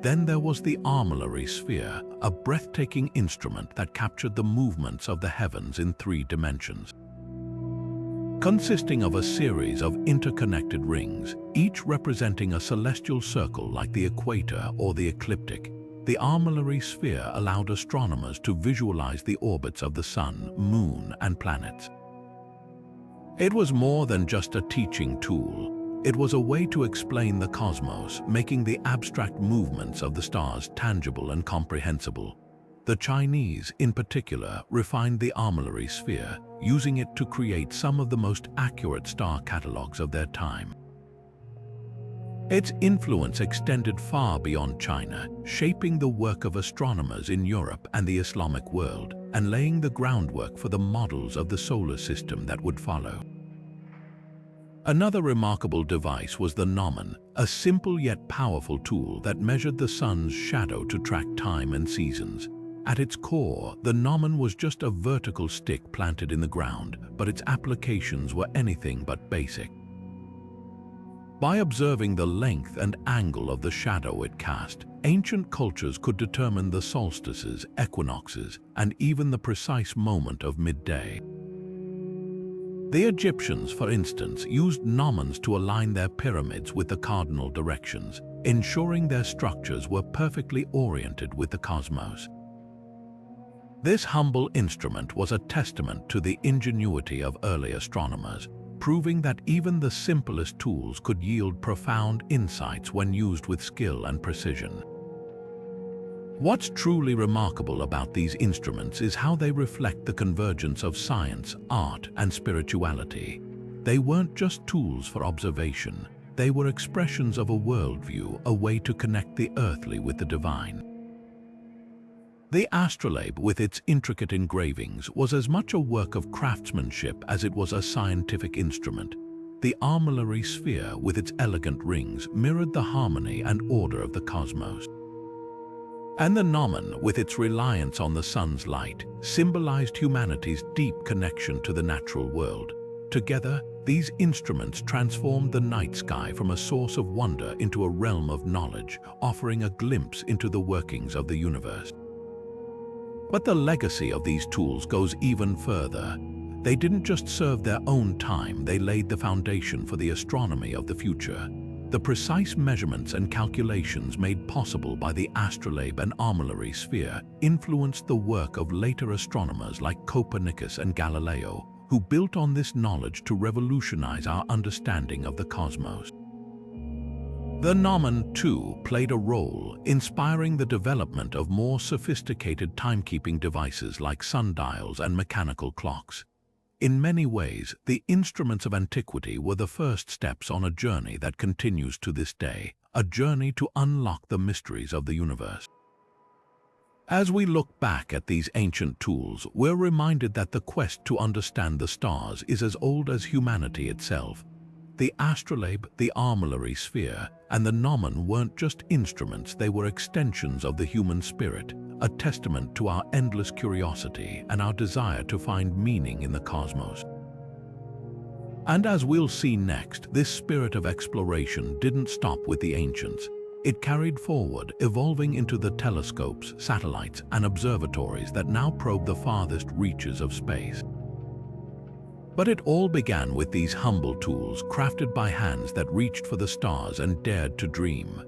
Then there was the armillary sphere, a breathtaking instrument that captured the movements of the heavens in 3 dimensions. Consisting of a series of interconnected rings, each representing a celestial circle like the equator or the ecliptic, the armillary sphere allowed astronomers to visualize the orbits of the sun, moon, and planets. It was more than just a teaching tool. It was a way to explain the cosmos, making the abstract movements of the stars tangible and comprehensible. The Chinese, in particular, refined the armillary sphere, using it to create some of the most accurate star catalogs of their time. Its influence extended far beyond China, shaping the work of astronomers in Europe and the Islamic world, and laying the groundwork for the models of the solar system that would follow. Another remarkable device was the gnomon, a simple yet powerful tool that measured the sun's shadow to track time and seasons. At its core, the gnomon was just a vertical stick planted in the ground, but its applications were anything but basic. By observing the length and angle of the shadow it cast, ancient cultures could determine the solstices, equinoxes, and even the precise moment of midday. The Egyptians, for instance, used gnomons to align their pyramids with the cardinal directions, ensuring their structures were perfectly oriented with the cosmos. This humble instrument was a testament to the ingenuity of early astronomers, proving that even the simplest tools could yield profound insights when used with skill and precision. What's truly remarkable about these instruments is how they reflect the convergence of science, art, and spirituality. They weren't just tools for observation, they were expressions of a worldview, a way to connect the earthly with the divine. The astrolabe, with its intricate engravings, was as much a work of craftsmanship as it was a scientific instrument. The armillary sphere, with its elegant rings, mirrored the harmony and order of the cosmos. And the gnomon, with its reliance on the sun's light, symbolized humanity's deep connection to the natural world. Together, these instruments transformed the night sky from a source of wonder into a realm of knowledge, offering a glimpse into the workings of the universe. But the legacy of these tools goes even further. They didn't just serve their own time, they laid the foundation for the astronomy of the future. The precise measurements and calculations made possible by the astrolabe and armillary sphere influenced the work of later astronomers like Copernicus and Galileo, who built on this knowledge to revolutionize our understanding of the cosmos. The gnomon, too, played a role, inspiring the development of more sophisticated timekeeping devices like sundials and mechanical clocks. In many ways, the instruments of antiquity were the first steps on a journey that continues to this day, a journey to unlock the mysteries of the universe. As we look back at these ancient tools, we're reminded that the quest to understand the stars is as old as humanity itself. The astrolabe, the armillary sphere, and the gnomon weren't just instruments, they were extensions of the human spirit, a testament to our endless curiosity and our desire to find meaning in the cosmos. And as we'll see next, this spirit of exploration didn't stop with the ancients. It carried forward, evolving into the telescopes, satellites, and observatories that now probe the farthest reaches of space. But it all began with these humble tools crafted by hands that reached for the stars and dared to dream.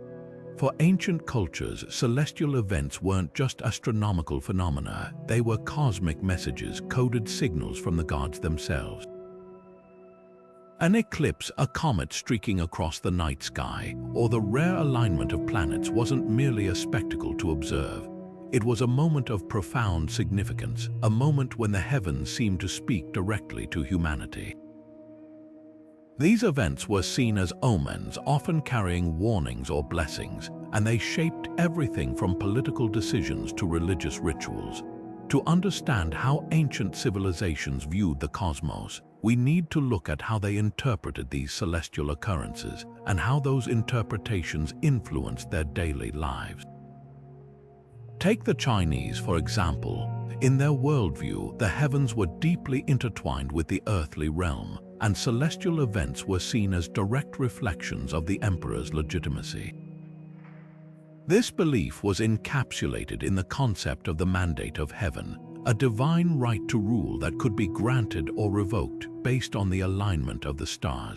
For ancient cultures, celestial events weren't just astronomical phenomena, they were cosmic messages, coded signals from the gods themselves. An eclipse, a comet streaking across the night sky, or the rare alignment of planets wasn't merely a spectacle to observe. It was a moment of profound significance, a moment when the heavens seemed to speak directly to humanity. These events were seen as omens, often carrying warnings or blessings, and they shaped everything from political decisions to religious rituals. To understand how ancient civilizations viewed the cosmos, we need to look at how they interpreted these celestial occurrences and how those interpretations influenced their daily lives. Take the Chinese, for example. In their worldview, the heavens were deeply intertwined with the earthly realm, and celestial events were seen as direct reflections of the emperor's legitimacy. This belief was encapsulated in the concept of the mandate of heaven, a divine right to rule that could be granted or revoked based on the alignment of the stars.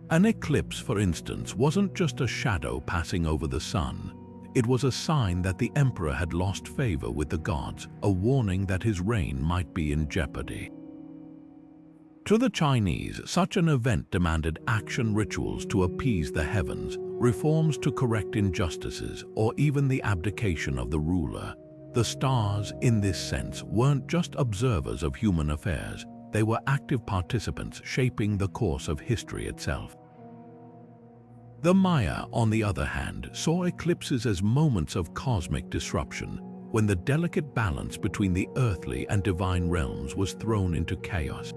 An eclipse, for instance, wasn't just a shadow passing over the sun. It was a sign that the emperor had lost favor with the gods, a warning that his reign might be in jeopardy. To the Chinese, such an event demanded action rituals to appease the heavens, reforms to correct injustices, or even the abdication of the ruler. The stars, in this sense, weren't just observers of human affairs. They were active participants shaping the course of history itself. The Maya, on the other hand, saw eclipses as moments of cosmic disruption, when the delicate balance between the earthly and divine realms was thrown into chaos.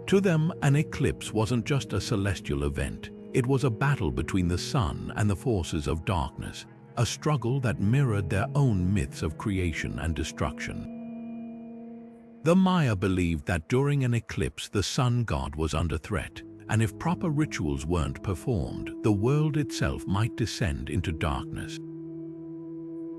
To them, an eclipse wasn't just a celestial event, it was a battle between the sun and the forces of darkness, a struggle that mirrored their own myths of creation and destruction. The Maya believed that during an eclipse the sun god was under threat, and if proper rituals weren't performed, the world itself might descend into darkness.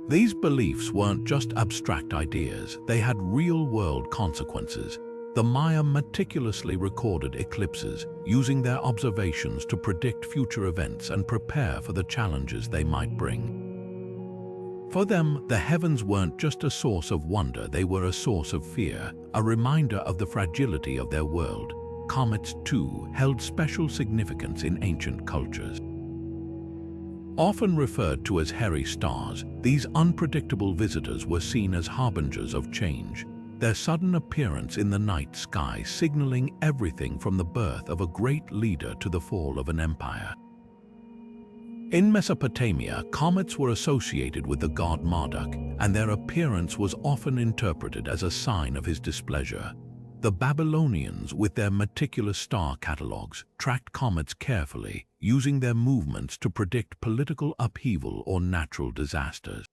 These beliefs weren't just abstract ideas, they had real-world consequences. The Maya meticulously recorded eclipses, using their observations to predict future events and prepare for the challenges they might bring. For them, the heavens weren't just a source of wonder, they were a source of fear, a reminder of the fragility of their world. Comets, too, held special significance in ancient cultures. Often referred to as hairy stars, these unpredictable visitors were seen as harbingers of change, their sudden appearance in the night sky signaling everything from the birth of a great leader to the fall of an empire. In Mesopotamia, comets were associated with the god Marduk, and their appearance was often interpreted as a sign of his displeasure. The Babylonians, with their meticulous star catalogues, tracked comets carefully, using their movements to predict political upheaval or natural disasters.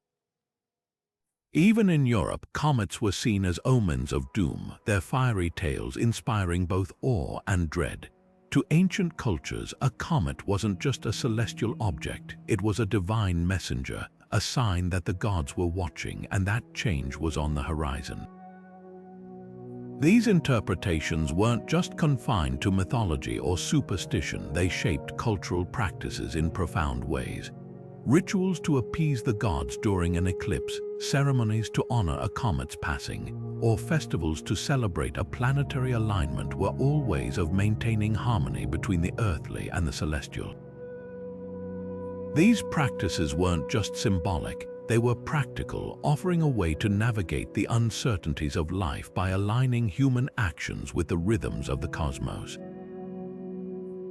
Even in Europe, comets were seen as omens of doom, their fiery tails inspiring both awe and dread. To ancient cultures, a comet wasn't just a celestial object, it was a divine messenger, a sign that the gods were watching and that change was on the horizon. These interpretations weren't just confined to mythology or superstition, they shaped cultural practices in profound ways. Rituals to appease the gods during an eclipse, ceremonies to honor a comet's passing, or festivals to celebrate a planetary alignment were all ways of maintaining harmony between the earthly and the celestial. These practices weren't just symbolic, they were practical, offering a way to navigate the uncertainties of life by aligning human actions with the rhythms of the cosmos.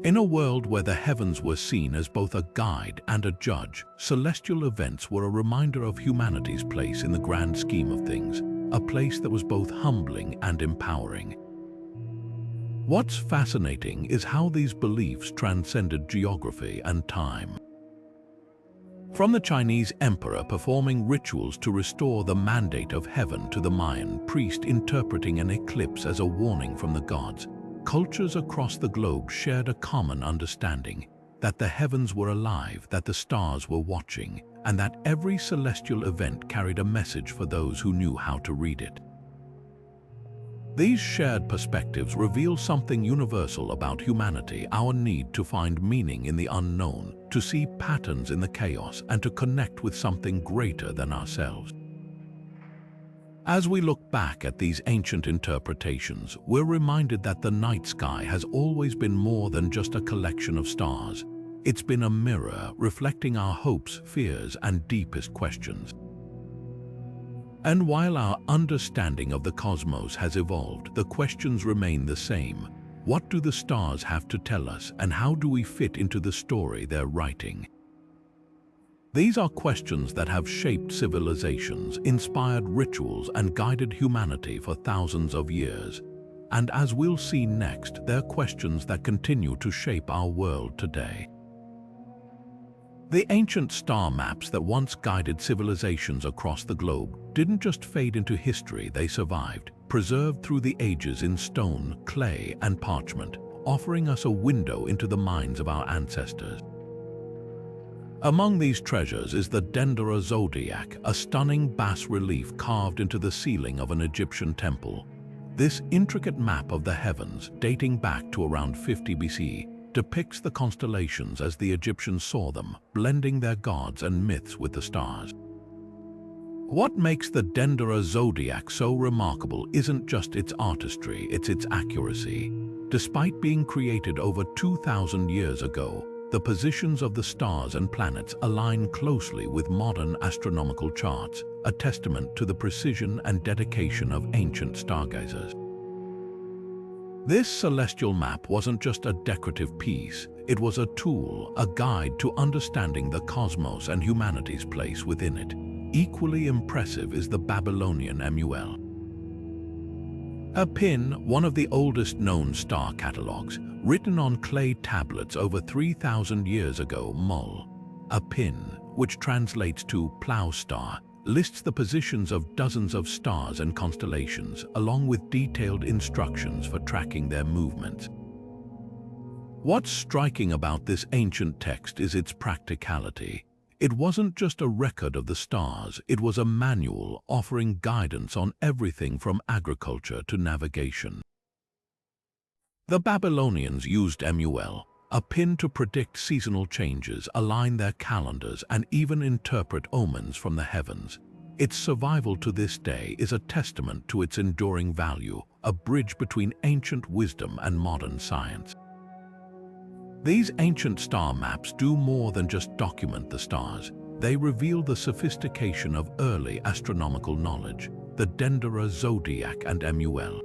In a world where the heavens were seen as both a guide and a judge, celestial events were a reminder of humanity's place in the grand scheme of things, a place that was both humbling and empowering. What's fascinating is how these beliefs transcended geography and time. From the Chinese emperor performing rituals to restore the mandate of heaven to the Mayan priest interpreting an eclipse as a warning from the gods, cultures across the globe shared a common understanding that the heavens were alive, that the stars were watching, and that every celestial event carried a message for those who knew how to read it. These shared perspectives reveal something universal about humanity: our need to find meaning in the unknown, to see patterns in the chaos, and to connect with something greater than ourselves. As we look back at these ancient interpretations, we're reminded that the night sky has always been more than just a collection of stars. It's been a mirror reflecting our hopes, fears, and deepest questions. And while our understanding of the cosmos has evolved, the questions remain the same. What do the stars have to tell us, and how do we fit into the story they're writing? These are questions that have shaped civilizations, inspired rituals, and guided humanity for thousands of years. And as we'll see next, they're questions that continue to shape our world today. The ancient star maps that once guided civilizations across the globe didn't just fade into history, they survived, preserved through the ages in stone, clay, and parchment, offering us a window into the minds of our ancestors. Among these treasures is the Dendera Zodiac, a stunning bas-relief carved into the ceiling of an Egyptian temple. This intricate map of the heavens, dating back to around 50 BC, depicts the constellations as the Egyptians saw them, blending their gods and myths with the stars. What makes the Dendera Zodiac so remarkable isn't just its artistry, it's its accuracy. Despite being created over 2,000 years ago, the positions of the stars and planets align closely with modern astronomical charts, a testament to the precision and dedication of ancient stargazers. This celestial map wasn't just a decorative piece, it was a tool, a guide to understanding the cosmos and humanity's place within it. Equally impressive is the Babylonian Mul. A pin, one of the oldest known star catalogs, written on clay tablets over 3,000 years ago. Mul, a pin, which translates to plow star, lists the positions of dozens of stars and constellations, along with detailed instructions for tracking their movements. What's striking about this ancient text is its practicality. It wasn't just a record of the stars, it was a manual offering guidance on everything from agriculture to navigation. The Babylonians used Mul, a pin, to predict seasonal changes, align their calendars, and even interpret omens from the heavens. Its survival to this day is a testament to its enduring value, a bridge between ancient wisdom and modern science. These ancient star maps do more than just document the stars. They reveal the sophistication of early astronomical knowledge, the Dendera Zodiac and Mul.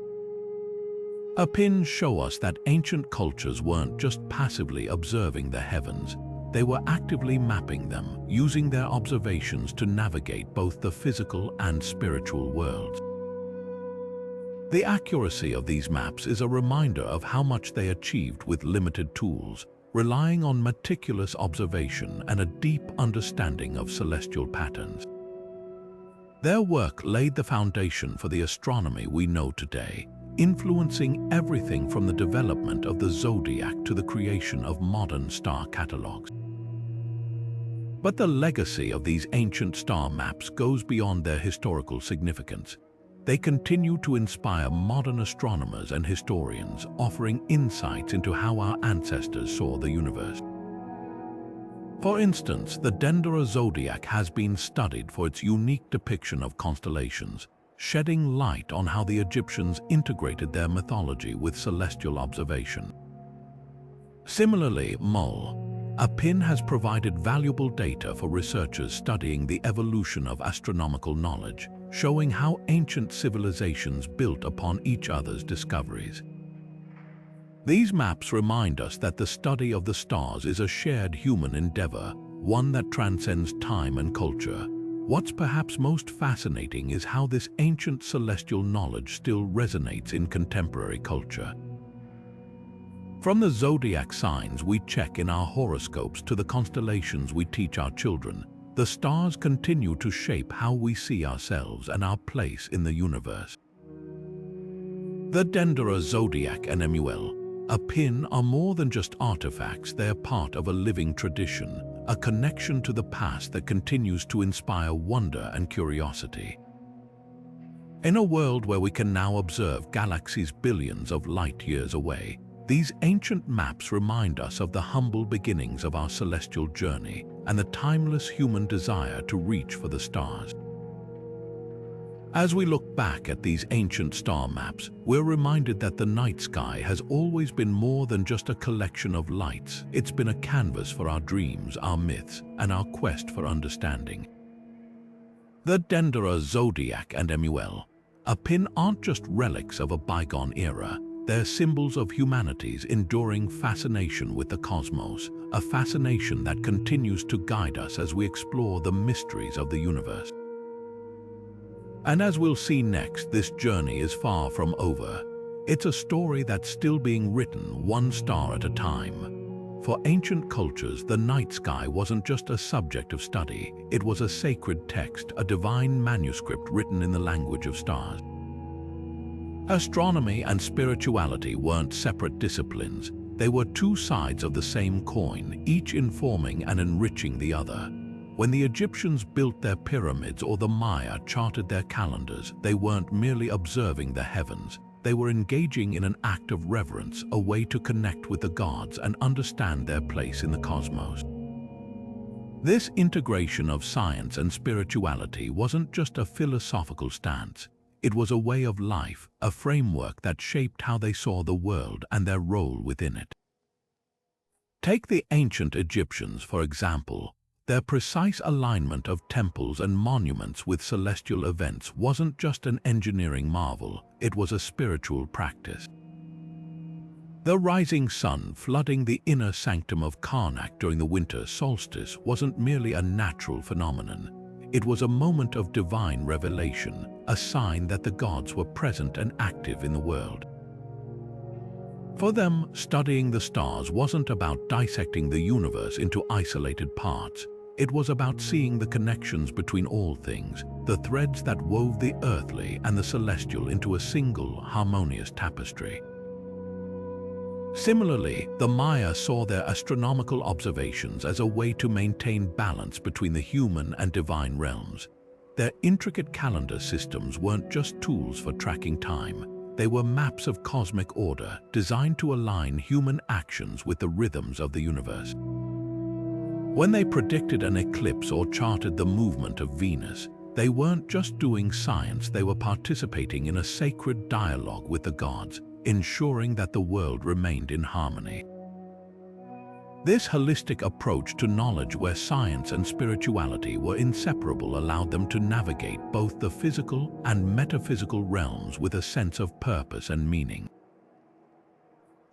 A pins show us that ancient cultures weren't just passively observing the heavens, they were actively mapping them, using their observations to navigate both the physical and spiritual worlds. The accuracy of these maps is a reminder of how much they achieved with limited tools, relying on meticulous observation and a deep understanding of celestial patterns. Their work laid the foundation for the astronomy we know today, influencing everything from the development of the zodiac to the creation of modern star catalogs. But the legacy of these ancient star maps goes beyond their historical significance. They continue to inspire modern astronomers and historians, offering insights into how our ancestors saw the universe. For instance, the Dendera Zodiac has been studied for its unique depiction of constellations, shedding light on how the Egyptians integrated their mythology with celestial observation. Similarly, Mul, a pin, has provided valuable data for researchers studying the evolution of astronomical knowledge, showing how ancient civilizations built upon each other's discoveries. These maps remind us that the study of the stars is a shared human endeavor, one that transcends time and culture. What's perhaps most fascinating is how this ancient celestial knowledge still resonates in contemporary culture. From the zodiac signs we check in our horoscopes to the constellations we teach our children, the stars continue to shape how we see ourselves and our place in the universe. The Dendera Zodiac and Mul, a pin, are more than just artifacts. They are part of a living tradition, a connection to the past that continues to inspire wonder and curiosity. In a world where we can now observe galaxies billions of light years away, these ancient maps remind us of the humble beginnings of our celestial journey and the timeless human desire to reach for the stars. As we look back at these ancient star maps, we're reminded that the night sky has always been more than just a collection of lights. It's been a canvas for our dreams, our myths, and our quest for understanding. The Dendera, Zodiac, and Emuel, a pin aren't just relics of a bygone era. They're symbols of humanity's enduring fascination with the cosmos, a fascination that continues to guide us as we explore the mysteries of the universe. And as we'll see next, this journey is far from over. It's a story that's still being written one star at a time. For ancient cultures, the night sky wasn't just a subject of study. It was a sacred text, a divine manuscript written in the language of stars. Astronomy and spirituality weren't separate disciplines. They were two sides of the same coin, each informing and enriching the other. When the Egyptians built their pyramids or the Maya charted their calendars, they weren't merely observing the heavens. They were engaging in an act of reverence, a way to connect with the gods and understand their place in the cosmos. This integration of science and spirituality wasn't just a philosophical stance. It was a way of life, a framework that shaped how they saw the world and their role within it. Take the ancient Egyptians, for example. Their precise alignment of temples and monuments with celestial events wasn't just an engineering marvel, it was a spiritual practice. The rising sun flooding the inner sanctum of Karnak during the winter solstice wasn't merely a natural phenomenon. It was a moment of divine revelation, a sign that the gods were present and active in the world. For them, studying the stars wasn't about dissecting the universe into isolated parts. It was about seeing the connections between all things, the threads that wove the earthly and the celestial into a single, harmonious tapestry. Similarly, the Maya saw their astronomical observations as a way to maintain balance between the human and divine realms. Their intricate calendar systems weren't just tools for tracking time. They were maps of cosmic order designed to align human actions with the rhythms of the universe. When they predicted an eclipse or charted the movement of Venus, they weren't just doing science, they were participating in a sacred dialogue with the gods, ensuring that the world remained in harmony. This holistic approach to knowledge, where science and spirituality were inseparable, allowed them to navigate both the physical and metaphysical realms with a sense of purpose and meaning.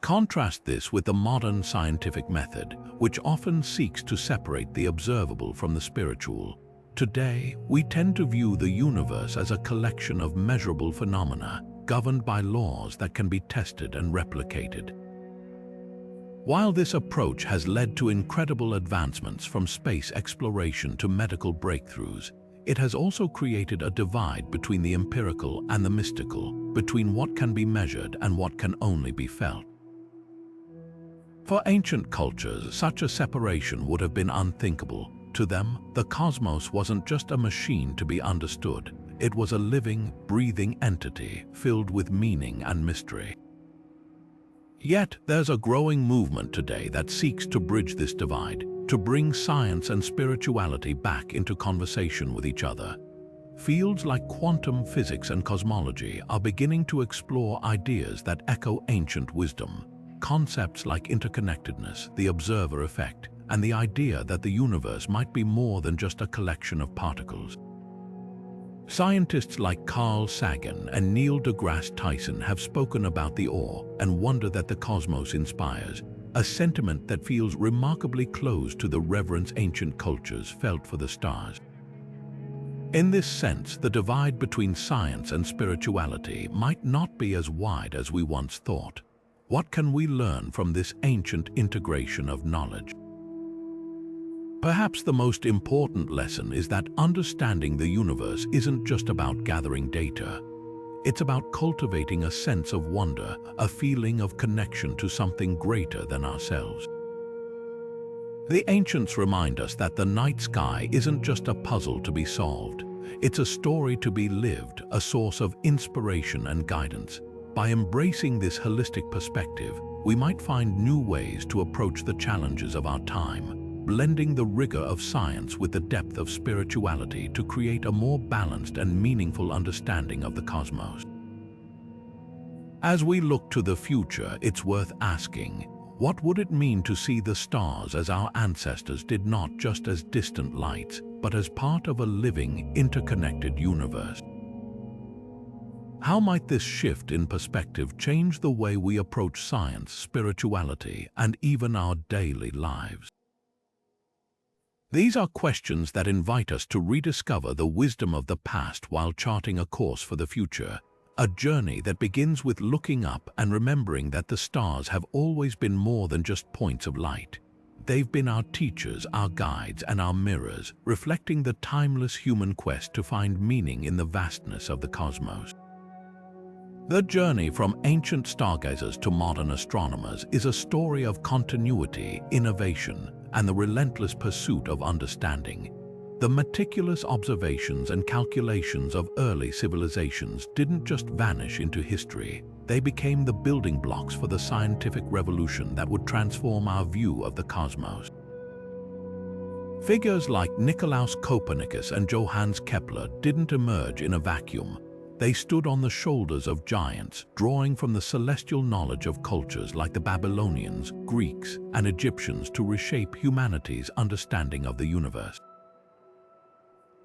Contrast this with the modern scientific method, which often seeks to separate the observable from the spiritual. Today, we tend to view the universe as a collection of measurable phenomena, governed by laws that can be tested and replicated. While this approach has led to incredible advancements from space exploration to medical breakthroughs, it has also created a divide between the empirical and the mystical, between what can be measured and what can only be felt. For ancient cultures, such a separation would have been unthinkable. To them, the cosmos wasn't just a machine to be understood. It was a living, breathing entity filled with meaning and mystery. Yet, there's a growing movement today that seeks to bridge this divide, to bring science and spirituality back into conversation with each other. Fields like quantum physics and cosmology are beginning to explore ideas that echo ancient wisdom. Concepts like interconnectedness, the observer effect, and the idea that the universe might be more than just a collection of particles. Scientists like Carl Sagan and Neil deGrasse Tyson have spoken about the awe and wonder that the cosmos inspires, a sentiment that feels remarkably close to the reverence ancient cultures felt for the stars. In this sense, the divide between science and spirituality might not be as wide as we once thought. What can we learn from this ancient integration of knowledge? Perhaps the most important lesson is that understanding the universe isn't just about gathering data. It's about cultivating a sense of wonder, a feeling of connection to something greater than ourselves. The ancients remind us that the night sky isn't just a puzzle to be solved. It's a story to be lived, a source of inspiration and guidance. By embracing this holistic perspective, we might find new ways to approach the challenges of our time, blending the rigor of science with the depth of spirituality to create a more balanced and meaningful understanding of the cosmos. As we look to the future, it's worth asking, what would it mean to see the stars as our ancestors did, not just as distant lights, but as part of a living, interconnected universe? How might this shift in perspective change the way we approach science, spirituality, and even our daily lives? These are questions that invite us to rediscover the wisdom of the past while charting a course for the future. A journey that begins with looking up and remembering that the stars have always been more than just points of light. They've been our teachers, our guides, and our mirrors, reflecting the timeless human quest to find meaning in the vastness of the cosmos. The journey from ancient stargazers to modern astronomers is a story of continuity, innovation, and the relentless pursuit of understanding. The meticulous observations and calculations of early civilizations didn't just vanish into history. They became the building blocks for the scientific revolution that would transform our view of the cosmos. Figures like Nicolaus Copernicus and Johannes Kepler didn't emerge in a vacuum. They stood on the shoulders of giants, drawing from the celestial knowledge of cultures like the Babylonians, Greeks, and Egyptians to reshape humanity's understanding of the universe.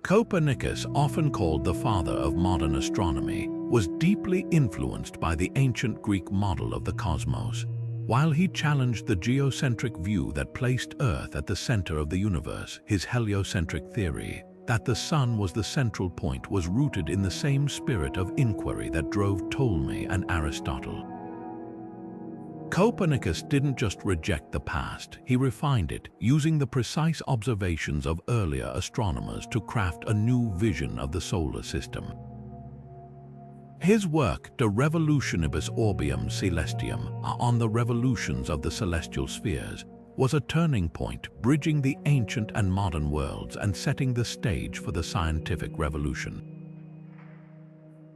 Copernicus, often called the father of modern astronomy, was deeply influenced by the ancient Greek model of the cosmos. While he challenged the geocentric view that placed Earth at the center of the universe, his heliocentric theory, that the sun was the central point, was rooted in the same spirit of inquiry that drove Ptolemy and Aristotle. Copernicus didn't just reject the past, he refined it, using the precise observations of earlier astronomers to craft a new vision of the solar system. His work, De Revolutionibus Orbium Celestium, on the revolutions of the celestial spheres, was a turning point, bridging the ancient and modern worlds and setting the stage for the scientific revolution.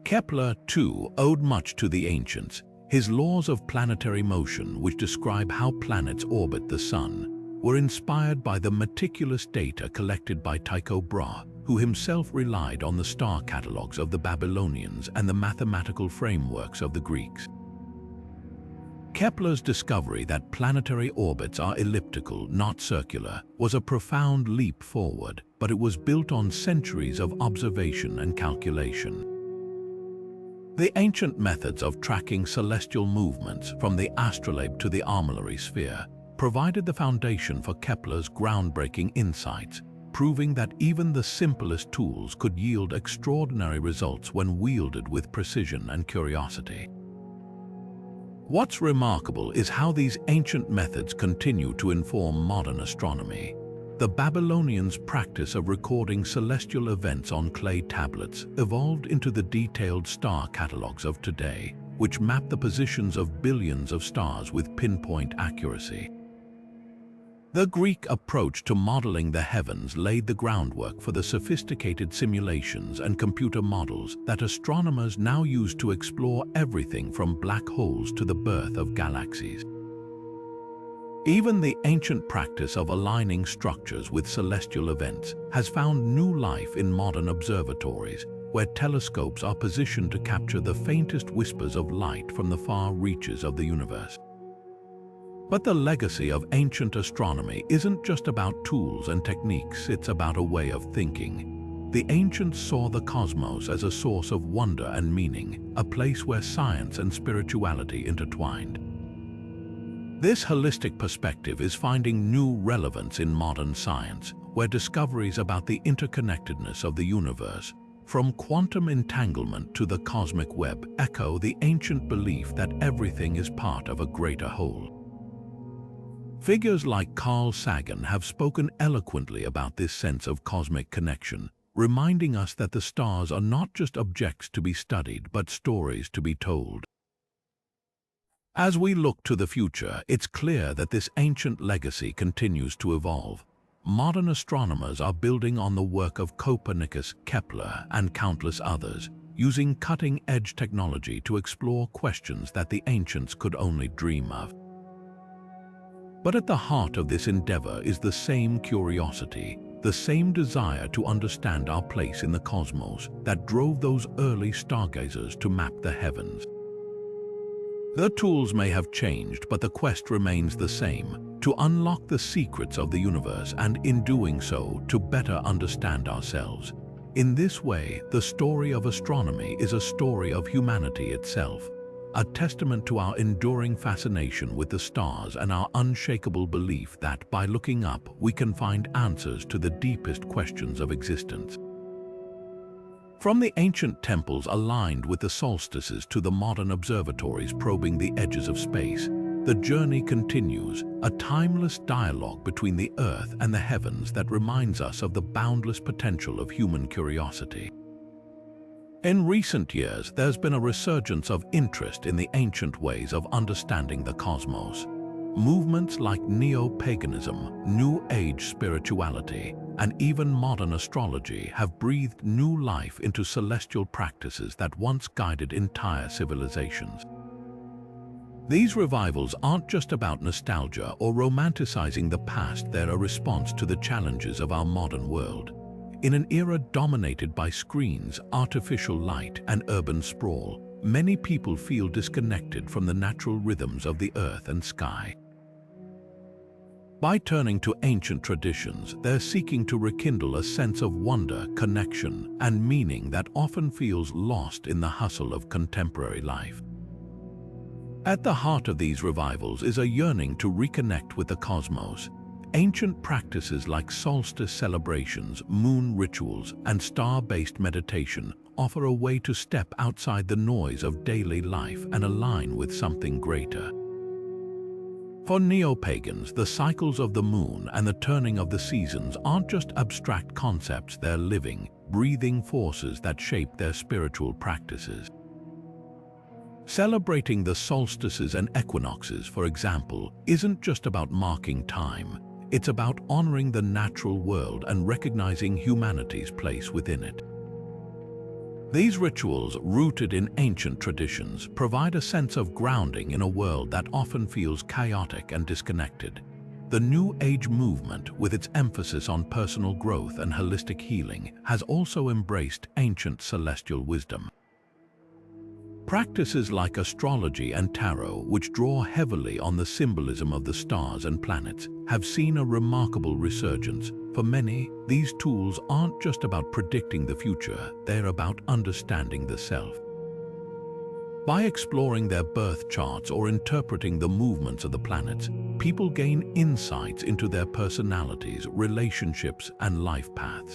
Kepler, too, owed much to the ancients. His laws of planetary motion, which describe how planets orbit the sun, were inspired by the meticulous data collected by Tycho Brahe, who himself relied on the star catalogs of the Babylonians and the mathematical frameworks of the Greeks. Kepler's discovery that planetary orbits are elliptical, not circular, was a profound leap forward, but it was built on centuries of observation and calculation. The ancient methods of tracking celestial movements, from the astrolabe to the armillary sphere, provided the foundation for Kepler's groundbreaking insights, proving that even the simplest tools could yield extraordinary results when wielded with precision and curiosity. What's remarkable is how these ancient methods continue to inform modern astronomy. The Babylonians' practice of recording celestial events on clay tablets evolved into the detailed star catalogs of today, which map the positions of billions of stars with pinpoint accuracy. The Greek approach to modeling the heavens laid the groundwork for the sophisticated simulations and computer models that astronomers now use to explore everything from black holes to the birth of galaxies. Even the ancient practice of aligning structures with celestial events has found new life in modern observatories, where telescopes are positioned to capture the faintest whispers of light from the far reaches of the universe. But the legacy of ancient astronomy isn't just about tools and techniques, it's about a way of thinking. The ancients saw the cosmos as a source of wonder and meaning, a place where science and spirituality intertwined. This holistic perspective is finding new relevance in modern science, where discoveries about the interconnectedness of the universe, from quantum entanglement to the cosmic web, echo the ancient belief that everything is part of a greater whole. Figures like Carl Sagan have spoken eloquently about this sense of cosmic connection, reminding us that the stars are not just objects to be studied, but stories to be told. As we look to the future, it's clear that this ancient legacy continues to evolve. modern astronomers are building on the work of Copernicus, Kepler, and countless others, using cutting-edge technology to explore questions that the ancients could only dream of. But at the heart of this endeavor is the same curiosity, the same desire to understand our place in the cosmos that drove those early stargazers to map the heavens. The tools may have changed, but the quest remains the same: to unlock the secrets of the universe and, in doing so, to better understand ourselves. In this way, the story of astronomy is a story of humanity itself, a testament to our enduring fascination with the stars and our unshakable belief that by looking up, we can find answers to the deepest questions of existence. From the ancient temples aligned with the solstices to the modern observatories probing the edges of space, the journey continues, a timeless dialogue between the earth and the heavens that reminds us of the boundless potential of human curiosity. In recent years, there's been a resurgence of interest in the ancient ways of understanding the cosmos. Movements like neo-paganism, New Age spirituality, and even modern astrology have breathed new life into celestial practices that once guided entire civilizations. These revivals aren't just about nostalgia or romanticizing the past, they're a response to the challenges of our modern world. In an era dominated by screens, artificial light, and urban sprawl, many people feel disconnected from the natural rhythms of the earth and sky. By turning to ancient traditions, they're seeking to rekindle a sense of wonder, connection, and meaning that often feels lost in the hustle of contemporary life. At the heart of these revivals is a yearning to reconnect with the cosmos. Ancient practices like solstice celebrations, moon rituals, and star-based meditation offer a way to step outside the noise of daily life and align with something greater. For neo-pagans, the cycles of the moon and the turning of the seasons aren't just abstract concepts, they're living, breathing forces that shape their spiritual practices. Celebrating the solstices and equinoxes, for example, isn't just about marking time. It's about honoring the natural world and recognizing humanity's place within it. These rituals, rooted in ancient traditions, provide a sense of grounding in a world that often feels chaotic and disconnected. The New Age movement, with its emphasis on personal growth and holistic healing, has also embraced ancient celestial wisdom. Practices like astrology and tarot, which draw heavily on the symbolism of the stars and planets, have seen a remarkable resurgence. For many, these tools aren't just about predicting the future, they're about understanding the self. By exploring their birth charts or interpreting the movements of the planets, people gain insights into their personalities, relationships, and life paths.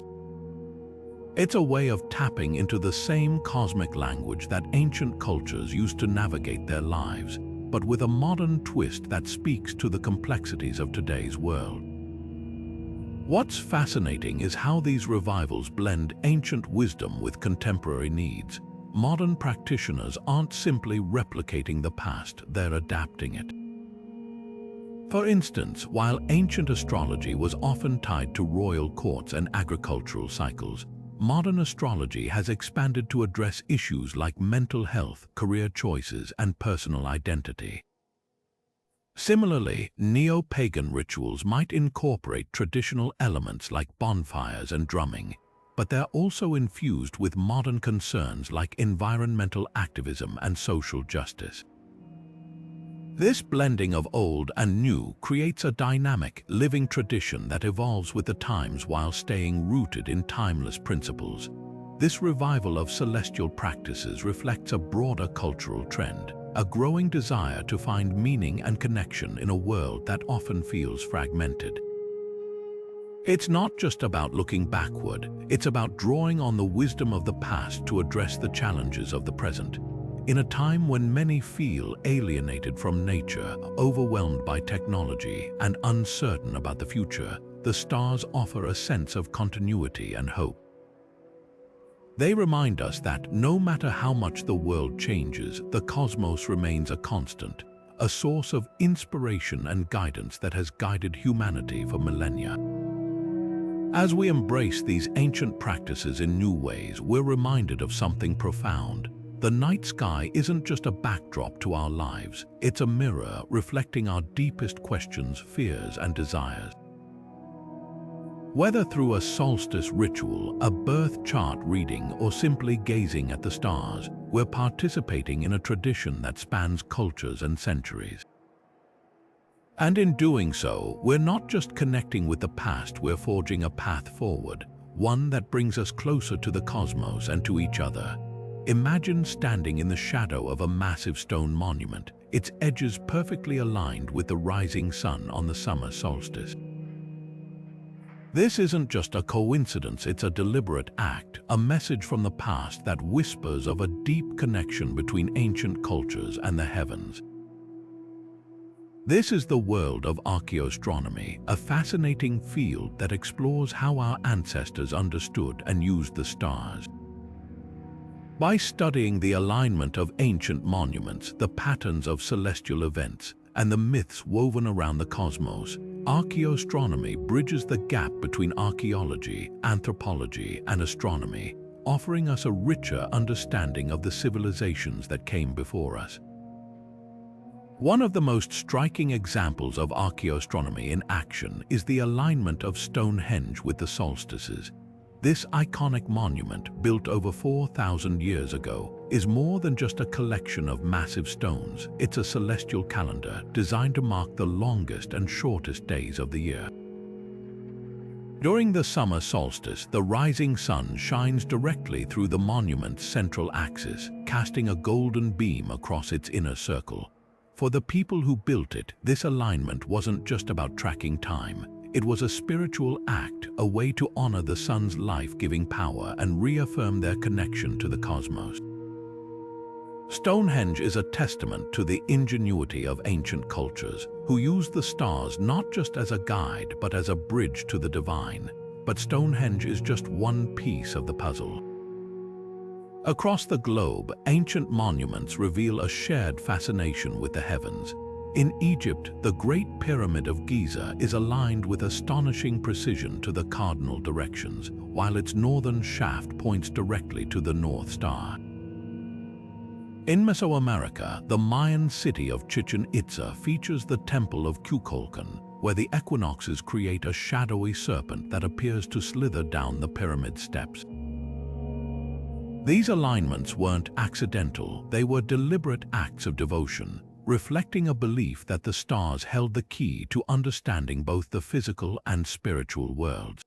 It's a way of tapping into the same cosmic language that ancient cultures used to navigate their lives, but with a modern twist that speaks to the complexities of today's world. What's fascinating is how these revivals blend ancient wisdom with contemporary needs. Modern practitioners aren't simply replicating the past, they're adapting it. For instance, while ancient astrology was often tied to royal courts and agricultural cycles, modern astrology has expanded to address issues like mental health, career choices, and personal identity. Similarly, neo-pagan rituals might incorporate traditional elements like bonfires and drumming, but they're also infused with modern concerns like environmental activism and social justice. This blending of old and new creates a dynamic, living tradition that evolves with the times while staying rooted in timeless principles. This revival of celestial practices reflects a broader cultural trend, a growing desire to find meaning and connection in a world that often feels fragmented. It's not just about looking backward, it's about drawing on the wisdom of the past to address the challenges of the present. In a time when many feel alienated from nature, overwhelmed by technology, and uncertain about the future, the stars offer a sense of continuity and hope. They remind us that no matter how much the world changes, the cosmos remains a constant, a source of inspiration and guidance that has guided humanity for millennia. As we embrace these ancient practices in new ways, we're reminded of something profound. The night sky isn't just a backdrop to our lives, it's a mirror reflecting our deepest questions, fears, and desires. Whether through a solstice ritual, a birth chart reading, or simply gazing at the stars, we're participating in a tradition that spans cultures and centuries. And in doing so, we're not just connecting with the past, we're forging a path forward, one that brings us closer to the cosmos and to each other. Imagine standing in the shadow of a massive stone monument, its edges perfectly aligned with the rising sun on the summer solstice. This isn't just a coincidence, it's a deliberate act, a message from the past that whispers of a deep connection between ancient cultures and the heavens. This is the world of archaeoastronomy, a fascinating field that explores how our ancestors understood and used the stars. By studying the alignment of ancient monuments, the patterns of celestial events, and the myths woven around the cosmos, archaeoastronomy bridges the gap between archaeology, anthropology, and astronomy, offering us a richer understanding of the civilizations that came before us. One of the most striking examples of archaeoastronomy in action is the alignment of Stonehenge with the solstices. This iconic monument, built over 4,000 years ago, is more than just a collection of massive stones. It's a celestial calendar designed to mark the longest and shortest days of the year. During the summer solstice, the rising sun shines directly through the monument's central axis, casting a golden beam across its inner circle. For the people who built it, this alignment wasn't just about tracking time. It was a spiritual act, a way to honor the sun's life-giving power and reaffirm their connection to the cosmos. Stonehenge is a testament to the ingenuity of ancient cultures, who used the stars not just as a guide but as a bridge to the divine. But Stonehenge is just one piece of the puzzle. Across the globe, ancient monuments reveal a shared fascination with the heavens. In Egypt, the Great Pyramid of Giza is aligned with astonishing precision to the cardinal directions, while its northern shaft points directly to the North Star. In Mesoamerica, the Mayan city of Chichen Itza features the Temple of Kukulkan, where the equinoxes create a shadowy serpent that appears to slither down the pyramid steps. These alignments weren't accidental, they were deliberate acts of devotion, reflecting a belief that the stars held the key to understanding both the physical and spiritual worlds.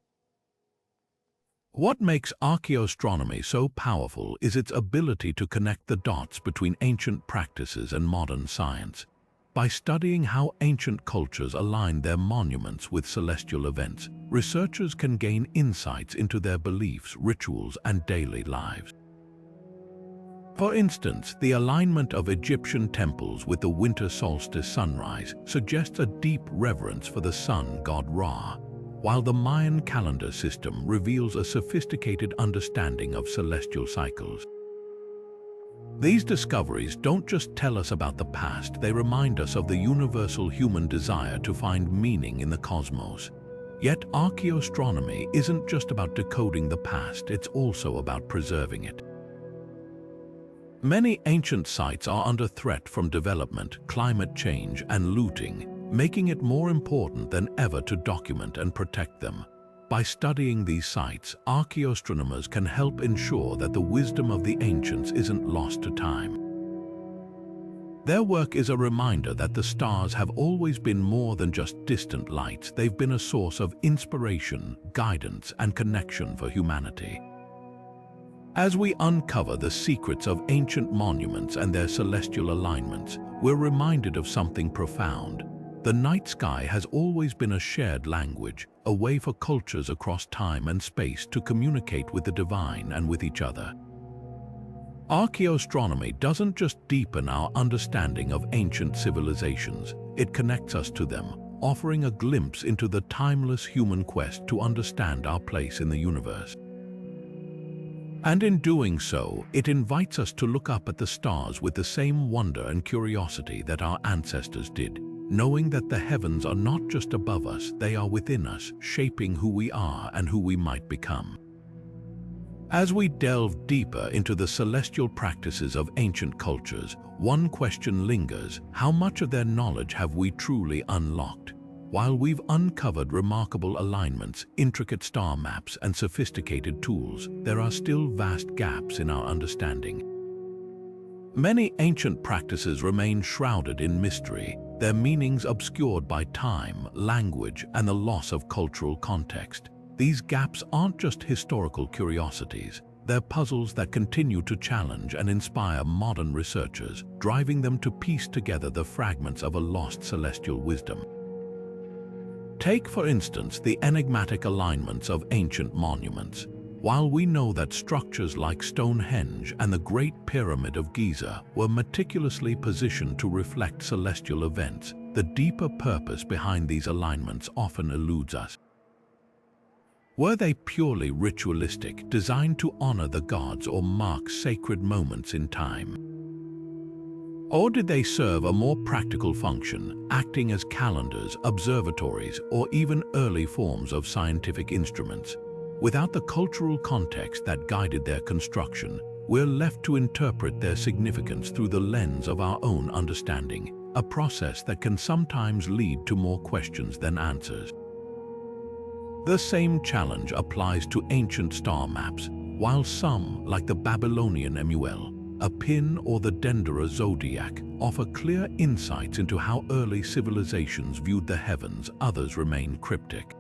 What makes archaeoastronomy so powerful is its ability to connect the dots between ancient practices and modern science. By studying how ancient cultures aligned their monuments with celestial events, researchers can gain insights into their beliefs, rituals, and daily lives. For instance, the alignment of Egyptian temples with the winter solstice sunrise suggests a deep reverence for the sun god Ra, while the Mayan calendar system reveals a sophisticated understanding of celestial cycles. These discoveries don't just tell us about the past, they remind us of the universal human desire to find meaning in the cosmos. Yet archaeoastronomy isn't just about decoding the past, it's also about preserving it. Many ancient sites are under threat from development, climate change, and looting, making it more important than ever to document and protect them. By studying these sites, archaeoastronomers can help ensure that the wisdom of the ancients isn't lost to time. Their work is a reminder that the stars have always been more than just distant lights. They've been a source of inspiration, guidance, and connection for humanity. As we uncover the secrets of ancient monuments and their celestial alignments, we're reminded of something profound. The night sky has always been a shared language, a way for cultures across time and space to communicate with the divine and with each other. Archaeoastronomy doesn't just deepen our understanding of ancient civilizations, it connects us to them, offering a glimpse into the timeless human quest to understand our place in the universe. And in doing so, it invites us to look up at the stars with the same wonder and curiosity that our ancestors did. knowing that the heavens are not just above us, they are within us, shaping who we are and who we might become. As we delve deeper into the celestial practices of ancient cultures, one question lingers: how much of their knowledge have we truly unlocked? While we've uncovered remarkable alignments, intricate star maps, and sophisticated tools, there are still vast gaps in our understanding. Many ancient practices remain shrouded in mystery, their meanings obscured by time, language, and the loss of cultural context. These gaps aren't just historical curiosities, they're puzzles that continue to challenge and inspire modern researchers, driving them to piece together the fragments of a lost celestial wisdom. Take, for instance, the enigmatic alignments of ancient monuments. While we know that structures like Stonehenge and the Great Pyramid of Giza were meticulously positioned to reflect celestial events, the deeper purpose behind these alignments often eludes us. Were they purely ritualistic, designed to honor the gods or mark sacred moments in time? Or did they serve a more practical function, acting as calendars, observatories, or even early forms of scientific instruments? Without the cultural context that guided their construction, we're left to interpret their significance through the lens of our own understanding, a process that can sometimes lead to more questions than answers. The same challenge applies to ancient star maps. While some, like the Babylonian Emuel, a pin, or the Dendera Zodiac, offer clear insights into how early civilizations viewed the heavens, others remain cryptic.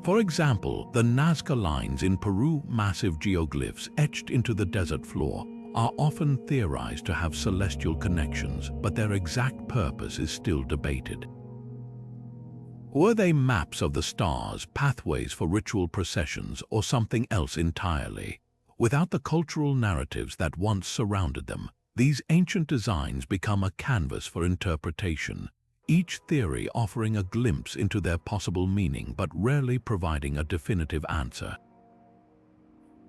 For example, the Nazca lines in Peru, massive geoglyphs etched into the desert floor, are often theorized to have celestial connections, but their exact purpose is still debated. Were they maps of the stars, pathways for ritual processions, or something else entirely? Without the cultural narratives that once surrounded them, these ancient designs become a canvas for interpretation, each theory offering a glimpse into their possible meaning but rarely providing a definitive answer.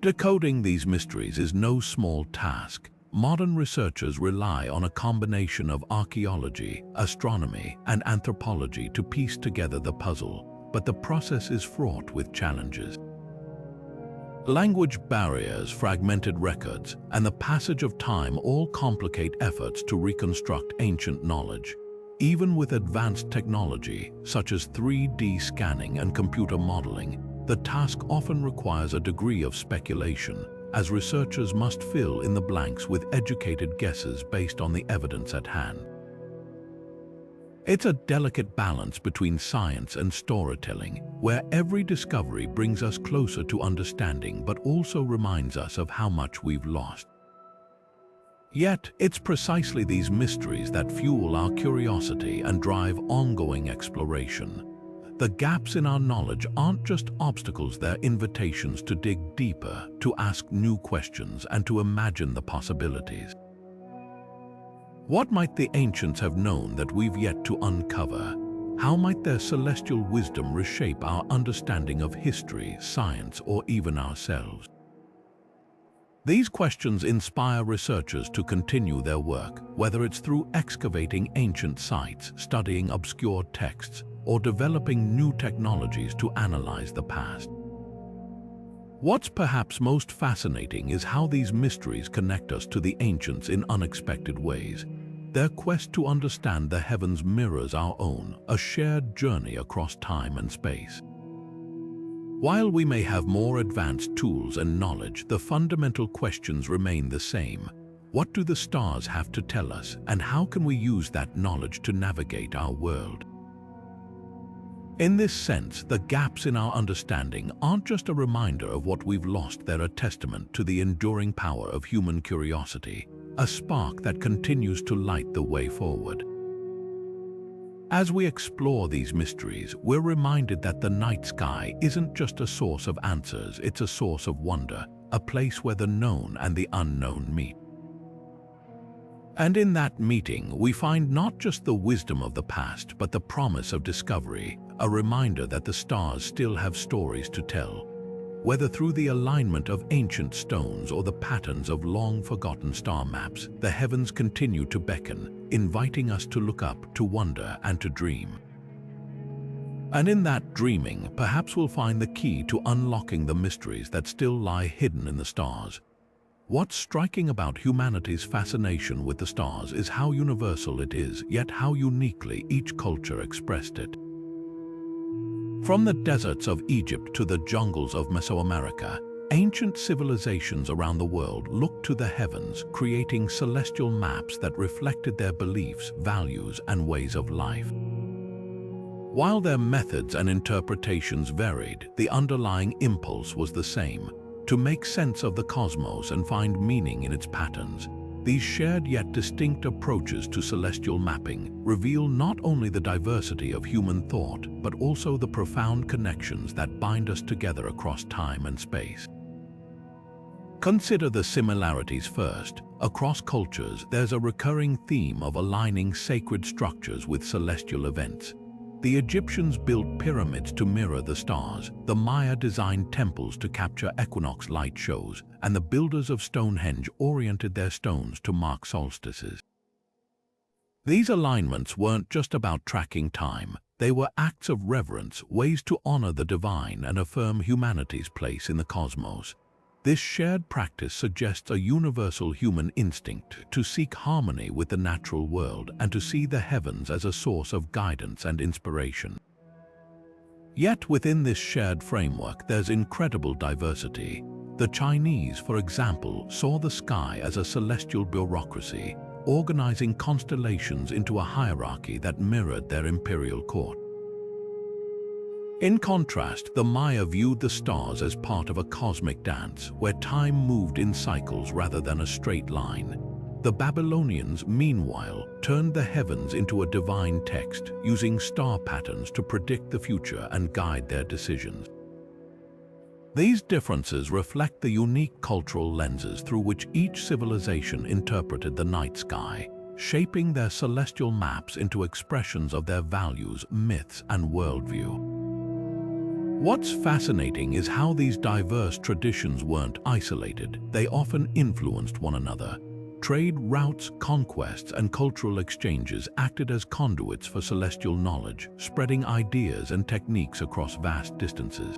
Decoding these mysteries is no small task. Modern researchers rely on a combination of archaeology, astronomy, and anthropology to piece together the puzzle, but the process is fraught with challenges. Language barriers, fragmented records, and the passage of time all complicate efforts to reconstruct ancient knowledge. Even with advanced technology, such as 3D scanning and computer modeling, the task often requires a degree of speculation, as researchers must fill in the blanks with educated guesses based on the evidence at hand. It's a delicate balance between science and storytelling, where every discovery brings us closer to understanding but also reminds us of how much we've lost. Yet, it's precisely these mysteries that fuel our curiosity and drive ongoing exploration. The gaps in our knowledge aren't just obstacles, they're invitations to dig deeper, to ask new questions, and to imagine the possibilities. What might the ancients have known that we've yet to uncover? How might their celestial wisdom reshape our understanding of history, science, or even ourselves? These questions inspire researchers to continue their work, whether it's through excavating ancient sites, studying obscure texts, or developing new technologies to analyze the past. What's perhaps most fascinating is how these mysteries connect us to the ancients in unexpected ways. Their quest to understand the heavens mirrors our own, a shared journey across time and space. While we may have more advanced tools and knowledge, the fundamental questions remain the same. What do the stars have to tell us, and how can we use that knowledge to navigate our world? In this sense, the gaps in our understanding aren't just a reminder of what we've lost, they're a testament to the enduring power of human curiosity, a spark that continues to light the way forward. As we explore these mysteries, we're reminded that the night sky isn't just a source of answers, it's a source of wonder, a place where the known and the unknown meet. And in that meeting, we find not just the wisdom of the past, but the promise of discovery, a reminder that the stars still have stories to tell. Whether through the alignment of ancient stones or the patterns of long-forgotten star maps, the heavens continue to beckon, inviting us to look up, to wonder, and to dream. And in that dreaming, perhaps we'll find the key to unlocking the mysteries that still lie hidden in the stars. What's striking about humanity's fascination with the stars is how universal it is, yet how uniquely each culture expressed it. From the deserts of Egypt to the jungles of Mesoamerica, ancient civilizations around the world looked to the heavens, creating celestial maps that reflected their beliefs, values, and ways of life. While their methods and interpretations varied, the underlying impulse was the same: to make sense of the cosmos and find meaning in its patterns. These shared yet distinct approaches to celestial mapping reveal not only the diversity of human thought, but also the profound connections that bind us together across time and space. Consider the similarities first. Across cultures, there's a recurring theme of aligning sacred structures with celestial events. The Egyptians built pyramids to mirror the stars, the Maya designed temples to capture equinox light shows, and the builders of Stonehenge oriented their stones to mark solstices. These alignments weren't just about tracking time, they were acts of reverence, ways to honor the divine and affirm humanity's place in the cosmos. This shared practice suggests a universal human instinct to seek harmony with the natural world and to see the heavens as a source of guidance and inspiration. Yet within this shared framework, there's incredible diversity. The Chinese, for example, saw the sky as a celestial bureaucracy, organizing constellations into a hierarchy that mirrored their imperial court. In contrast, the Maya viewed the stars as part of a cosmic dance, where time moved in cycles rather than a straight line. The Babylonians, meanwhile, turned the heavens into a divine text, using star patterns to predict the future and guide their decisions. These differences reflect the unique cultural lenses through which each civilization interpreted the night sky, shaping their celestial maps into expressions of their values, myths, and worldview. What's fascinating is how these diverse traditions weren't isolated. They often influenced one another. Trade routes, conquests, and cultural exchanges acted as conduits for celestial knowledge, spreading ideas and techniques across vast distances.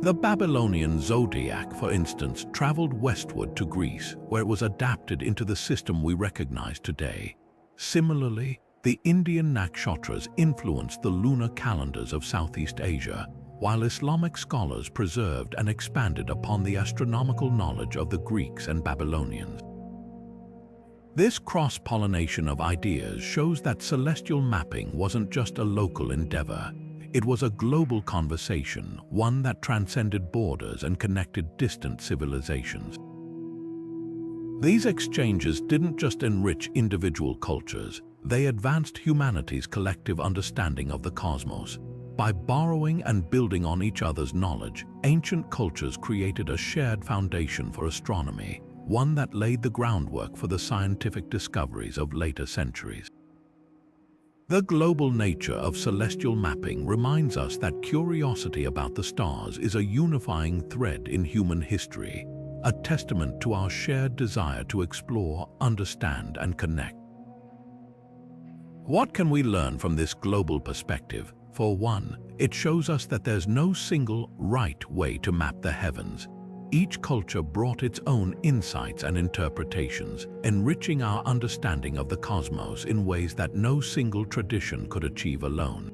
The Babylonian Zodiac, for instance, traveled westward to Greece, where it was adapted into the system we recognize today. Similarly, the Indian Nakshatras influenced the lunar calendars of Southeast Asia, while Islamic scholars preserved and expanded upon the astronomical knowledge of the Greeks and Babylonians. This cross-pollination of ideas shows that celestial mapping wasn't just a local endeavor. It was a global conversation, one that transcended borders and connected distant civilizations. These exchanges didn't just enrich individual cultures, they advanced humanity's collective understanding of the cosmos. By borrowing and building on each other's knowledge, ancient cultures created a shared foundation for astronomy, one that laid the groundwork for the scientific discoveries of later centuries. The global nature of celestial mapping reminds us that curiosity about the stars is a unifying thread in human history, a testament to our shared desire to explore, understand, and connect. What can we learn from this global perspective? For one, it shows us that there's no single right way to map the heavens. Each culture brought its own insights and interpretations, enriching our understanding of the cosmos in ways that no single tradition could achieve alone.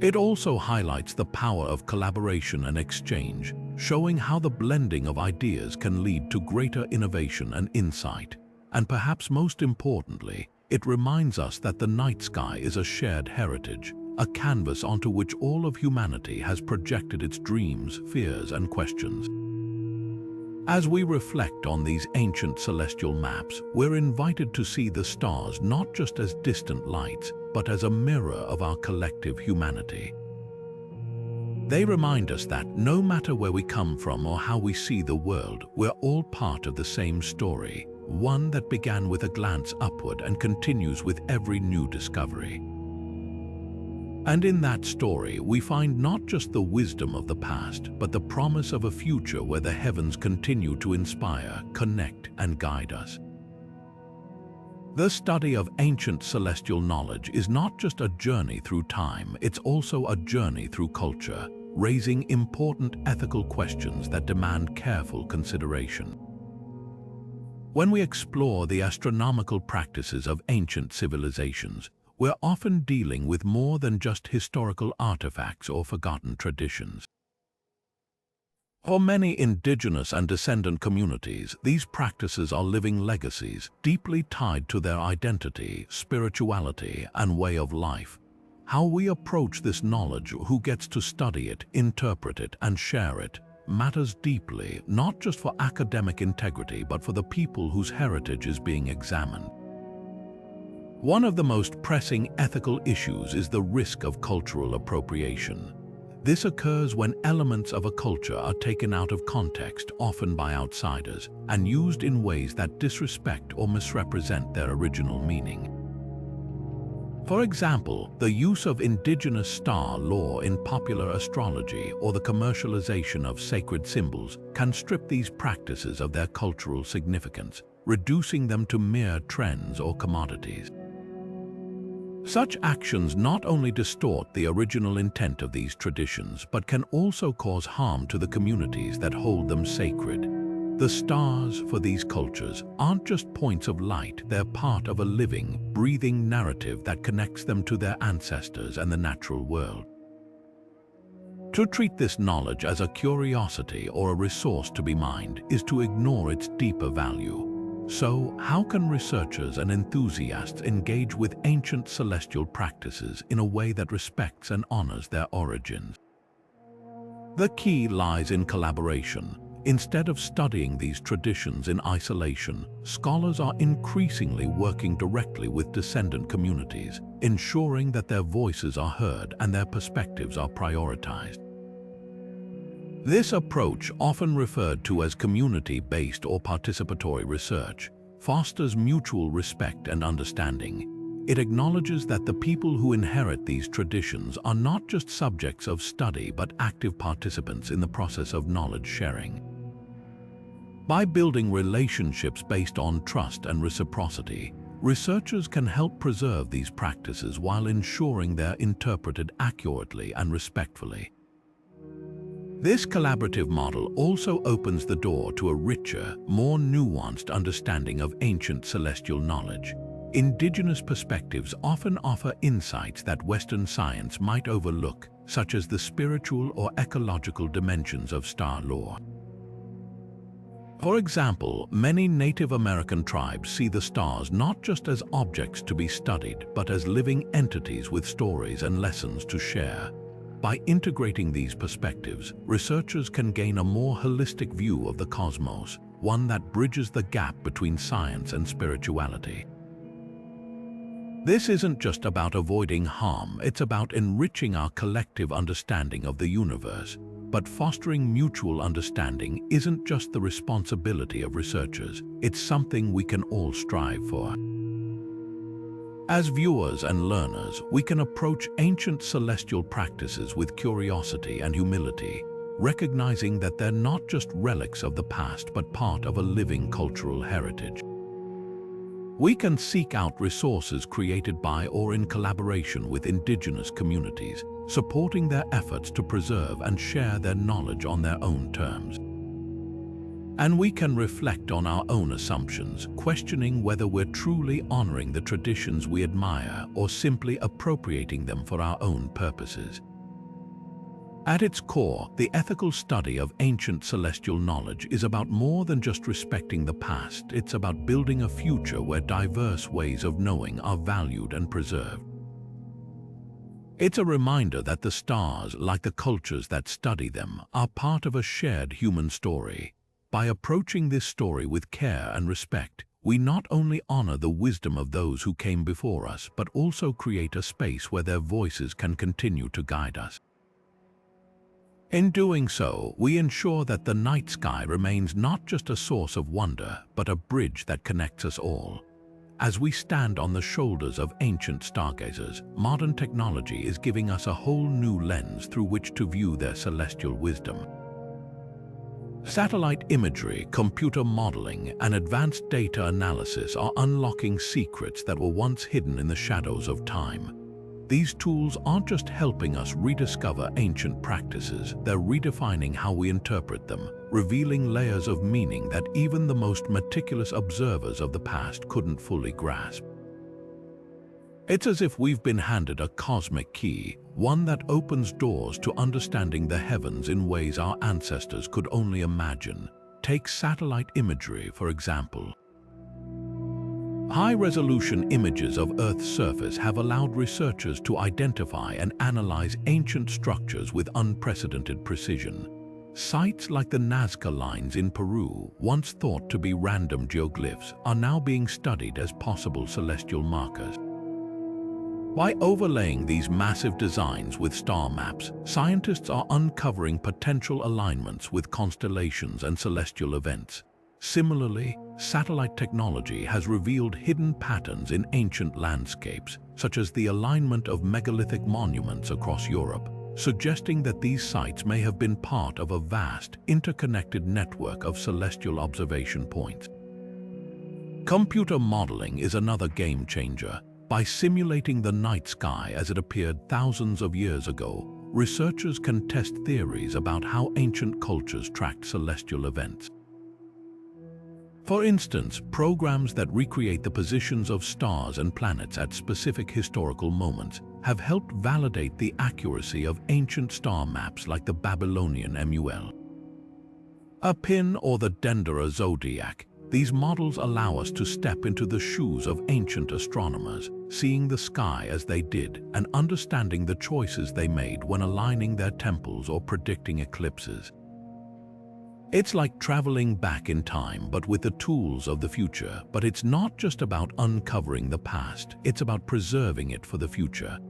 It also highlights the power of collaboration and exchange, showing how the blending of ideas can lead to greater innovation and insight. And perhaps most importantly, it reminds us that the night sky is a shared heritage, a canvas onto which all of humanity has projected its dreams, fears, and questions. As we reflect on these ancient celestial maps, we're invited to see the stars not just as distant lights, but as a mirror of our collective humanity. They remind us that no matter where we come from or how we see the world, we're all part of the same story, one that began with a glance upward and continues with every new discovery. And in that story, we find not just the wisdom of the past, but the promise of a future where the heavens continue to inspire, connect, and guide us. The study of ancient celestial knowledge is not just a journey through time, it's also a journey through culture, raising important ethical questions that demand careful consideration. When we explore the astronomical practices of ancient civilizations, we're often dealing with more than just historical artifacts or forgotten traditions. For many indigenous and descendant communities, these practices are living legacies deeply tied to their identity, spirituality, and way of life. How we approach this knowledge, who gets to study it, interpret it, and share it, matters deeply, not just for academic integrity, but for the people whose heritage is being examined. One of the most pressing ethical issues is the risk of cultural appropriation. This occurs when elements of a culture are taken out of context, often by outsiders, and used in ways that disrespect or misrepresent their original meaning. For example, the use of indigenous star lore in popular astrology or the commercialization of sacred symbols can strip these practices of their cultural significance, reducing them to mere trends or commodities. Such actions not only distort the original intent of these traditions, but can also cause harm to the communities that hold them sacred. The stars for these cultures aren't just points of light, they're part of a living, breathing narrative that connects them to their ancestors and the natural world. To treat this knowledge as a curiosity or a resource to be mined is to ignore its deeper value. So, how can researchers and enthusiasts engage with ancient celestial practices in a way that respects and honors their origins? The key lies in collaboration. Instead of studying these traditions in isolation, scholars are increasingly working directly with descendant communities, ensuring that their voices are heard and their perspectives are prioritized. This approach, often referred to as community-based or participatory research, fosters mutual respect and understanding. It acknowledges that the people who inherit these traditions are not just subjects of study but active participants in the process of knowledge sharing. By building relationships based on trust and reciprocity, researchers can help preserve these practices while ensuring they're interpreted accurately and respectfully. This collaborative model also opens the door to a richer, more nuanced understanding of ancient celestial knowledge. Indigenous perspectives often offer insights that Western science might overlook, such as the spiritual or ecological dimensions of star lore. For example, many Native American tribes see the stars not just as objects to be studied, but as living entities with stories and lessons to share. By integrating these perspectives, researchers can gain a more holistic view of the cosmos, one that bridges the gap between science and spirituality. This isn't just about avoiding harm, it's about enriching our collective understanding of the universe. But fostering mutual understanding isn't just the responsibility of researchers, it's something we can all strive for. As viewers and learners, we can approach ancient celestial practices with curiosity and humility, recognizing that they're not just relics of the past but part of a living cultural heritage. We can seek out resources created by or in collaboration with indigenous communities, supporting their efforts to preserve and share their knowledge on their own terms. And we can reflect on our own assumptions, questioning whether we're truly honoring the traditions we admire or simply appropriating them for our own purposes. At its core, the ethical study of ancient celestial knowledge is about more than just respecting the past. It's about building a future where diverse ways of knowing are valued and preserved. It's a reminder that the stars, like the cultures that study them, are part of a shared human story. By approaching this story with care and respect, we not only honor the wisdom of those who came before us, but also create a space where their voices can continue to guide us. In doing so, we ensure that the night sky remains not just a source of wonder, but a bridge that connects us all. As we stand on the shoulders of ancient stargazers, modern technology is giving us a whole new lens through which to view their celestial wisdom. Satellite imagery, computer modeling, and advanced data analysis are unlocking secrets that were once hidden in the shadows of time. These tools aren't just helping us rediscover ancient practices, they're redefining how we interpret them, revealing layers of meaning that even the most meticulous observers of the past couldn't fully grasp. It's as if we've been handed a cosmic key, one that opens doors to understanding the heavens in ways our ancestors could only imagine. Take satellite imagery, for example. High-resolution images of Earth's surface have allowed researchers to identify and analyze ancient structures with unprecedented precision. Sites like the Nazca Lines in Peru, once thought to be random geoglyphs, are now being studied as possible celestial markers. By overlaying these massive designs with star maps, scientists are uncovering potential alignments with constellations and celestial events. Similarly, satellite technology has revealed hidden patterns in ancient landscapes, such as the alignment of megalithic monuments across Europe, suggesting that these sites may have been part of a vast, interconnected network of celestial observation points. Computer modeling is another game changer. By simulating the night sky as it appeared thousands of years ago, researchers can test theories about how ancient cultures tracked celestial events. For instance, programs that recreate the positions of stars and planets at specific historical moments have helped validate the accuracy of ancient star maps like the Babylonian MUL. A pin or the Dendera Zodiac, these models allow us to step into the shoes of ancient astronomers, seeing the sky as they did and understanding the choices they made when aligning their temples or predicting eclipses. It's like traveling back in time, but with the tools of the future. But it's not just about uncovering the past, it's about preserving it for the future.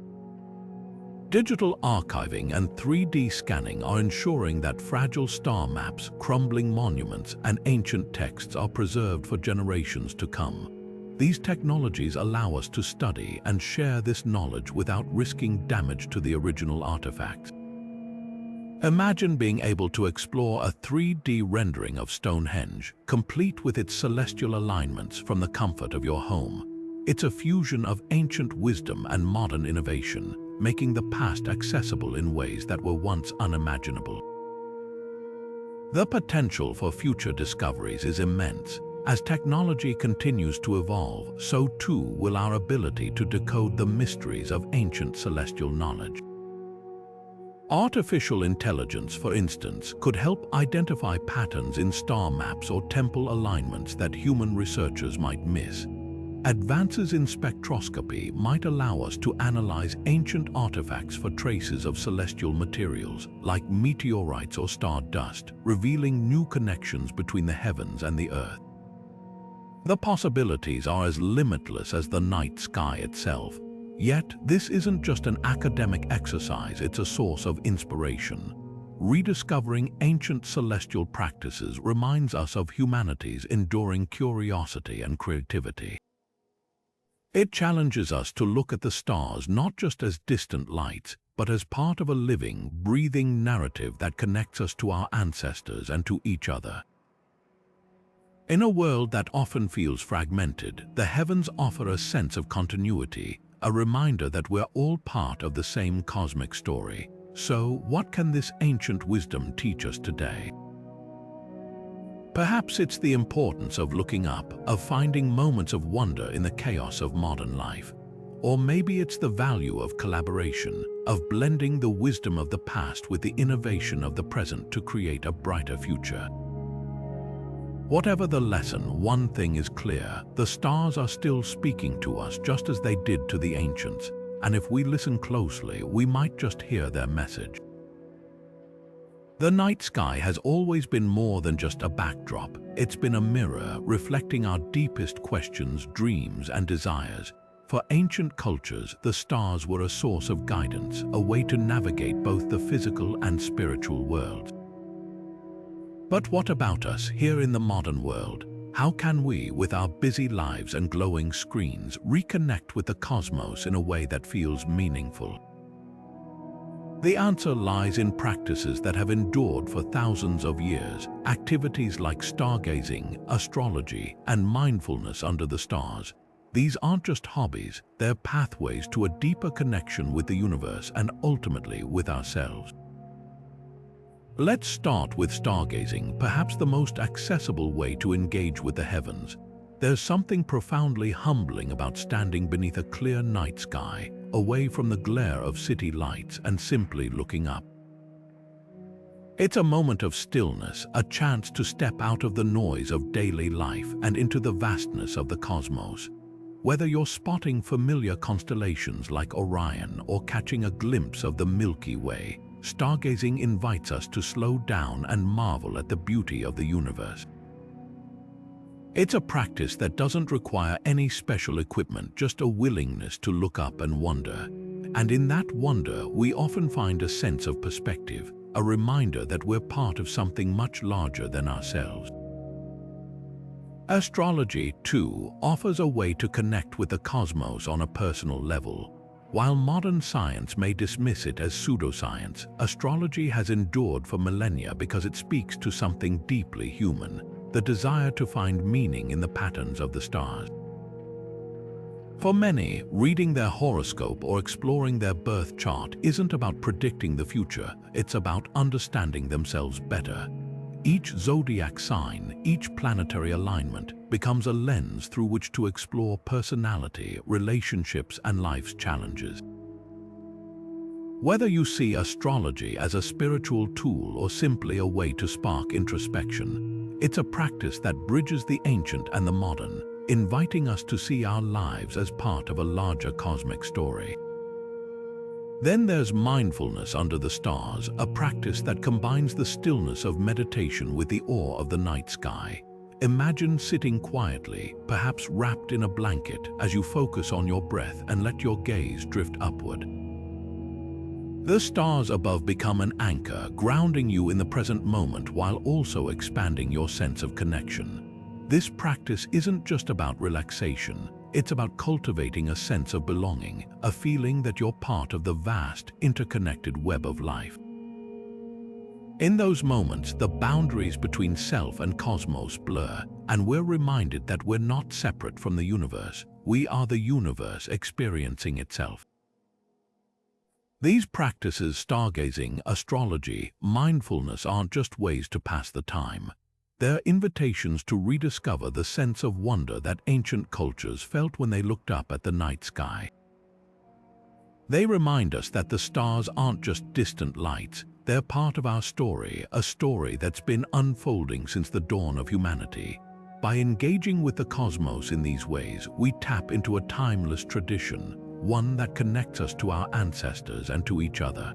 Digital archiving and 3D scanning are ensuring that fragile star maps, crumbling monuments, and ancient texts are preserved for generations to come. These technologies allow us to study and share this knowledge without risking damage to the original artifacts. Imagine being able to explore a 3D rendering of Stonehenge, complete with its celestial alignments from the comfort of your home. It's a fusion of ancient wisdom and modern innovation, making the past accessible in ways that were once unimaginable. The potential for future discoveries is immense. As technology continues to evolve, so too will our ability to decode the mysteries of ancient celestial knowledge. Artificial intelligence, for instance, could help identify patterns in star maps or temple alignments that human researchers might miss. Advances in spectroscopy might allow us to analyze ancient artifacts for traces of celestial materials, like meteorites or star dust, revealing new connections between the heavens and the Earth. The possibilities are as limitless as the night sky itself. Yet, this isn't just an academic exercise, it's a source of inspiration. Rediscovering ancient celestial practices reminds us of humanity's enduring curiosity and creativity. It challenges us to look at the stars not just as distant lights, but as part of a living, breathing narrative that connects us to our ancestors and to each other. In a world that often feels fragmented, the heavens offer a sense of continuity, a reminder that we're all part of the same cosmic story. So, what can this ancient wisdom teach us today? Perhaps it's the importance of looking up, of finding moments of wonder in the chaos of modern life. Or maybe it's the value of collaboration, of blending the wisdom of the past with the innovation of the present to create a brighter future. Whatever the lesson, one thing is clear: the stars are still speaking to us just as they did to the ancients, and if we listen closely, we might just hear their message. The night sky has always been more than just a backdrop. It's been a mirror reflecting our deepest questions, dreams, and desires. For ancient cultures, the stars were a source of guidance, a way to navigate both the physical and spiritual worlds. But what about us here in the modern world? How can we, with our busy lives and glowing screens, reconnect with the cosmos in a way that feels meaningful? The answer lies in practices that have endured for thousands of years, activities like stargazing, astrology, and mindfulness under the stars. These aren't just hobbies, they're pathways to a deeper connection with the universe and ultimately with ourselves. Let's start with stargazing, perhaps the most accessible way to engage with the heavens. There's something profoundly humbling about standing beneath a clear night sky, away from the glare of city lights and simply looking up. It's a moment of stillness, a chance to step out of the noise of daily life and into the vastness of the cosmos. Whether you're spotting familiar constellations like Orion or catching a glimpse of the Milky Way, stargazing invites us to slow down and marvel at the beauty of the universe. It's a practice that doesn't require any special equipment, just a willingness to look up and wonder. And in that wonder, we often find a sense of perspective, a reminder that we're part of something much larger than ourselves. Astrology, too, offers a way to connect with the cosmos on a personal level. While modern science may dismiss it as pseudoscience, astrology has endured for millennia because it speaks to something deeply human, the desire to find meaning in the patterns of the stars. For many, reading their horoscope or exploring their birth chart isn't about predicting the future, it's about understanding themselves better. Each zodiac sign, each planetary alignment, becomes a lens through which to explore personality, relationships, and life's challenges. Whether you see astrology as a spiritual tool or simply a way to spark introspection, it's a practice that bridges the ancient and the modern, inviting us to see our lives as part of a larger cosmic story. Then there's mindfulness under the stars, a practice that combines the stillness of meditation with the awe of the night sky. Imagine sitting quietly, perhaps wrapped in a blanket, as you focus on your breath and let your gaze drift upward. The stars above become an anchor, grounding you in the present moment while also expanding your sense of connection. This practice isn't just about relaxation. It's about cultivating a sense of belonging, a feeling that you're part of the vast, interconnected web of life. In those moments, the boundaries between self and cosmos blur, and we're reminded that we're not separate from the universe. We are the universe experiencing itself. These practices, stargazing, astrology, mindfulness, aren't just ways to pass the time. They're invitations to rediscover the sense of wonder that ancient cultures felt when they looked up at the night sky. They remind us that the stars aren't just distant lights, they're part of our story, a story that's been unfolding since the dawn of humanity. By engaging with the cosmos in these ways, we tap into a timeless tradition, one that connects us to our ancestors and to each other.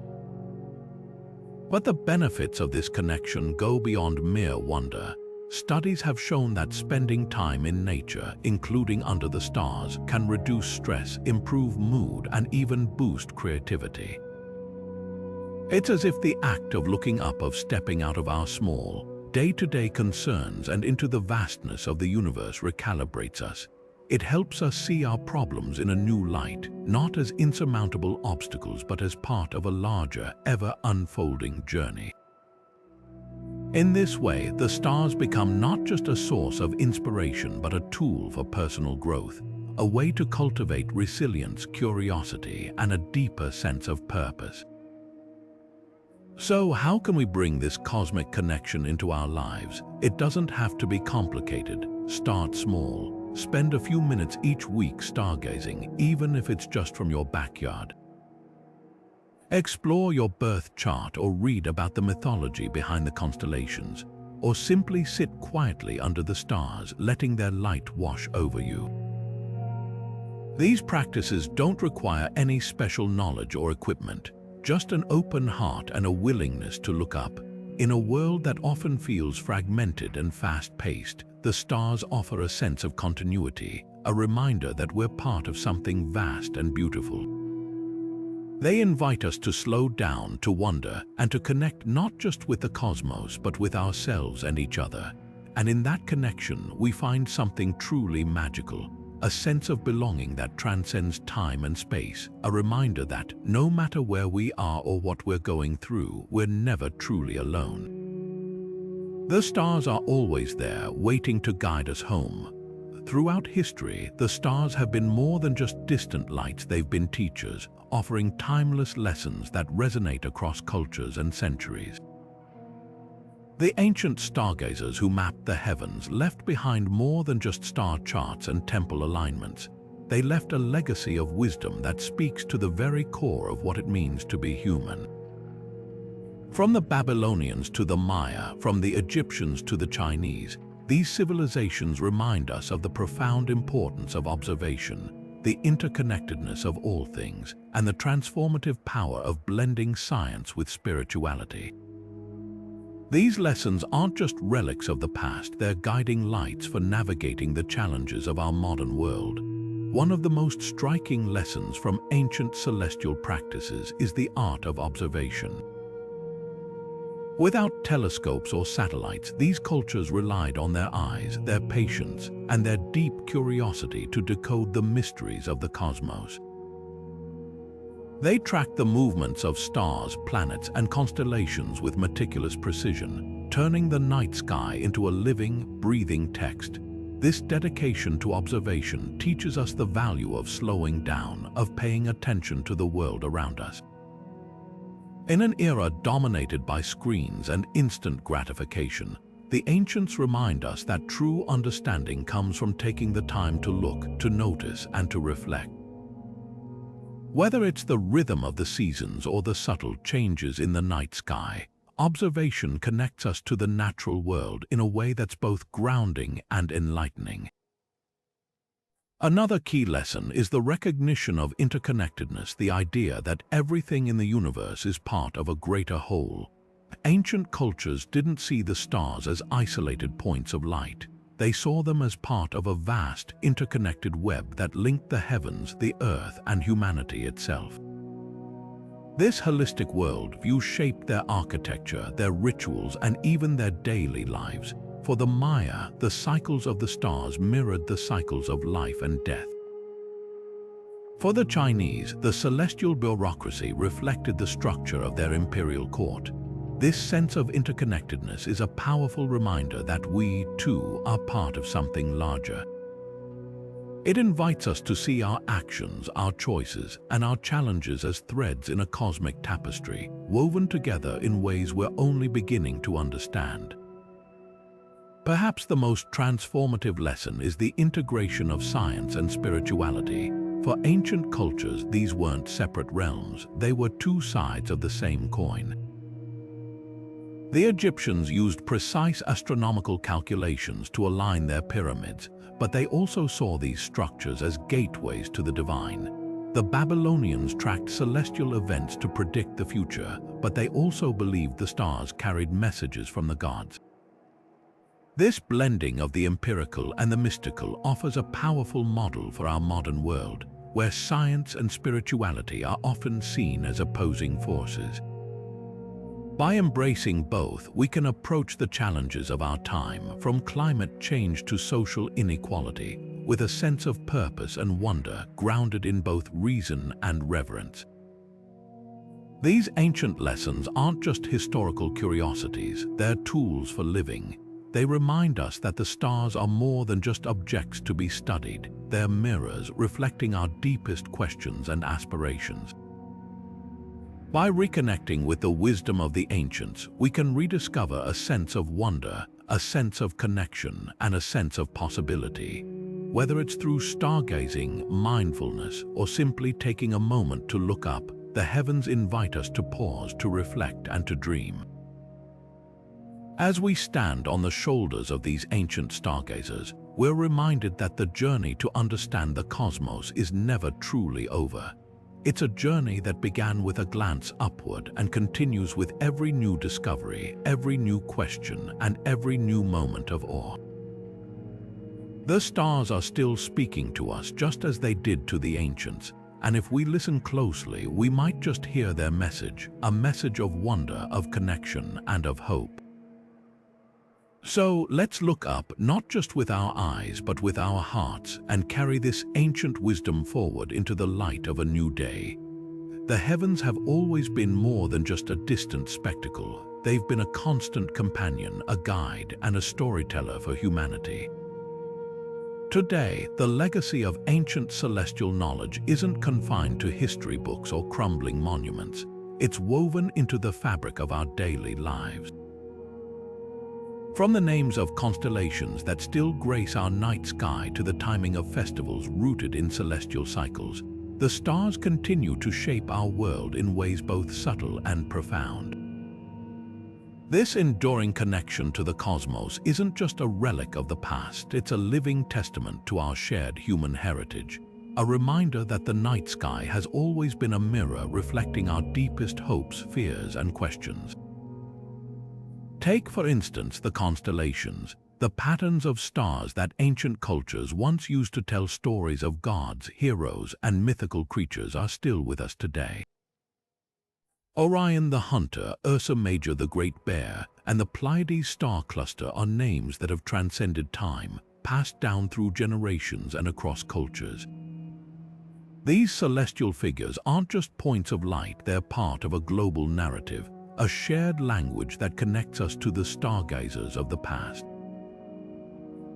But the benefits of this connection go beyond mere wonder. Studies have shown that spending time in nature, including under the stars, can reduce stress, improve mood, and even boost creativity. It's as if the act of looking up, of stepping out of our small, day-to-day concerns and into the vastness of the universe recalibrates us. It helps us see our problems in a new light, not as insurmountable obstacles but as part of a larger, ever-unfolding journey. In this way, the stars become not just a source of inspiration but a tool for personal growth, a way to cultivate resilience, curiosity, and a deeper sense of purpose. So, how can we bring this cosmic connection into our lives? It doesn't have to be complicated. Start small. Spend a few minutes each week stargazing, even if it's just from your backyard. Explore your birth chart or read about the mythology behind the constellations, or simply sit quietly under the stars, letting their light wash over you. These practices don't require any special knowledge or equipment, just an open heart and a willingness to look up. In a world that often feels fragmented and fast-paced, the stars offer a sense of continuity, a reminder that we're part of something vast and beautiful. They invite us to slow down, to wonder, and to connect not just with the cosmos, but with ourselves and each other. And in that connection, we find something truly magical, a sense of belonging that transcends time and space, a reminder that no matter where we are or what we're going through, we're never truly alone. The stars are always there, waiting to guide us home. Throughout history, the stars have been more than just distant lights, they've been teachers, offering timeless lessons that resonate across cultures and centuries. The ancient stargazers who mapped the heavens left behind more than just star charts and temple alignments. They left a legacy of wisdom that speaks to the very core of what it means to be human. From the Babylonians to the Maya, from the Egyptians to the Chinese, these civilizations remind us of the profound importance of observation, the interconnectedness of all things, and the transformative power of blending science with spirituality. These lessons aren't just relics of the past, they're guiding lights for navigating the challenges of our modern world. One of the most striking lessons from ancient celestial practices is the art of observation. Without telescopes or satellites, these cultures relied on their eyes, their patience, and their deep curiosity to decode the mysteries of the cosmos. They tracked the movements of stars, planets, and constellations with meticulous precision, turning the night sky into a living, breathing text. This dedication to observation teaches us the value of slowing down, of paying attention to the world around us. In an era dominated by screens and instant gratification, the ancients remind us that true understanding comes from taking the time to look, to notice, and to reflect. Whether it's the rhythm of the seasons or the subtle changes in the night sky, observation connects us to the natural world in a way that's both grounding and enlightening. Another key lesson is the recognition of interconnectedness, the idea that everything in the universe is part of a greater whole. Ancient cultures didn't see the stars as isolated points of light. They saw them as part of a vast, interconnected web that linked the heavens, the earth, and humanity itself. This holistic worldview shaped their architecture, their rituals, and even their daily lives. For the Maya, the cycles of the stars mirrored the cycles of life and death. For the Chinese, the celestial bureaucracy reflected the structure of their imperial court. This sense of interconnectedness is a powerful reminder that we, too, are part of something larger. It invites us to see our actions, our choices, and our challenges as threads in a cosmic tapestry, woven together in ways we're only beginning to understand. Perhaps the most transformative lesson is the integration of science and spirituality. For ancient cultures, these weren't separate realms, they were two sides of the same coin. The Egyptians used precise astronomical calculations to align their pyramids, but they also saw these structures as gateways to the divine. The Babylonians tracked celestial events to predict the future, but they also believed the stars carried messages from the gods. This blending of the empirical and the mystical offers a powerful model for our modern world, where science and spirituality are often seen as opposing forces. By embracing both, we can approach the challenges of our time, from climate change to social inequality, with a sense of purpose and wonder grounded in both reason and reverence. These ancient lessons aren't just historical curiosities, they're tools for living. They remind us that the stars are more than just objects to be studied. They're mirrors reflecting our deepest questions and aspirations. By reconnecting with the wisdom of the ancients, we can rediscover a sense of wonder, a sense of connection, and a sense of possibility. Whether it's through stargazing, mindfulness, or simply taking a moment to look up, the heavens invite us to pause, to reflect, and to dream. As we stand on the shoulders of these ancient stargazers, we're reminded that the journey to understand the cosmos is never truly over. It's a journey that began with a glance upward and continues with every new discovery, every new question, and every new moment of awe. The stars are still speaking to us just as they did to the ancients, and if we listen closely, we might just hear their message, a message of wonder, of connection, and of hope. So let's look up, not just with our eyes, but with our hearts, and carry this ancient wisdom forward into the light of a new day. The heavens have always been more than just a distant spectacle. They've been a constant companion, a guide, and a storyteller for humanity. Today, the legacy of ancient celestial knowledge isn't confined to history books or crumbling monuments. It's woven into the fabric of our daily lives. From the names of constellations that still grace our night sky to the timing of festivals rooted in celestial cycles, the stars continue to shape our world in ways both subtle and profound. This enduring connection to the cosmos isn't just a relic of the past, it's a living testament to our shared human heritage, a reminder that the night sky has always been a mirror reflecting our deepest hopes, fears, and questions. Take, for instance, the constellations, the patterns of stars that ancient cultures once used to tell stories of gods, heroes, and mythical creatures are still with us today. Orion the Hunter, Ursa Major the Great Bear, and the Pleiades star cluster are names that have transcended time, passed down through generations and across cultures. These celestial figures aren't just points of light, they're part of a global narrative, a shared language that connects us to the stargazers of the past.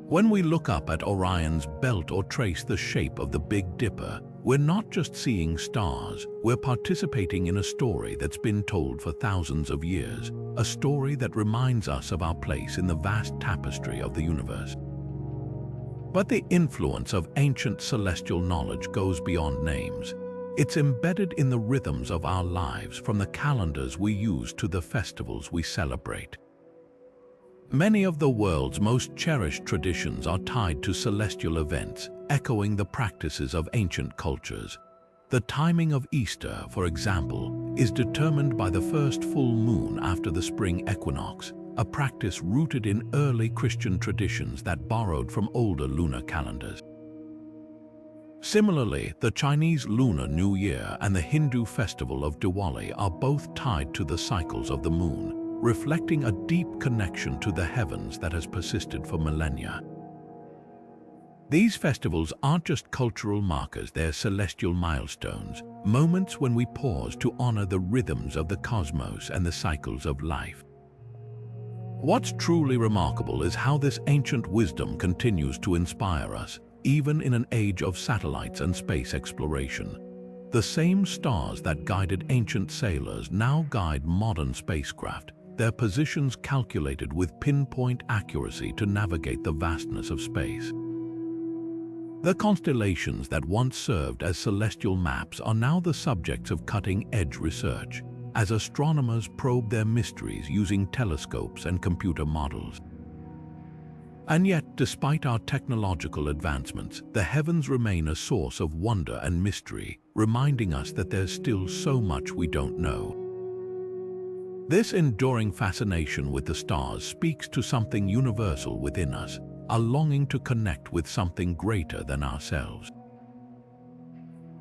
When we look up at Orion's belt or trace the shape of the Big Dipper, we're not just seeing stars, we're participating in a story that's been told for thousands of years, a story that reminds us of our place in the vast tapestry of the universe. But the influence of ancient celestial knowledge goes beyond names. It's embedded in the rhythms of our lives, from the calendars we use to the festivals we celebrate. Many of the world's most cherished traditions are tied to celestial events, echoing the practices of ancient cultures. The timing of Easter, for example, is determined by the first full moon after the spring equinox, a practice rooted in early Christian traditions that borrowed from older lunar calendars. Similarly, the Chinese Lunar New Year and the Hindu festival of Diwali are both tied to the cycles of the moon, reflecting a deep connection to the heavens that has persisted for millennia. These festivals aren't just cultural markers, they're celestial milestones, moments when we pause to honor the rhythms of the cosmos and the cycles of life. What's truly remarkable is how this ancient wisdom continues to inspire us, even in an age of satellites and space exploration. The same stars that guided ancient sailors now guide modern spacecraft, their positions calculated with pinpoint accuracy to navigate the vastness of space. The constellations that once served as celestial maps are now the subjects of cutting-edge research, as astronomers probe their mysteries using telescopes and computer models. And yet, despite our technological advancements, the heavens remain a source of wonder and mystery, reminding us that there's still so much we don't know. This enduring fascination with the stars speaks to something universal within us, a longing to connect with something greater than ourselves.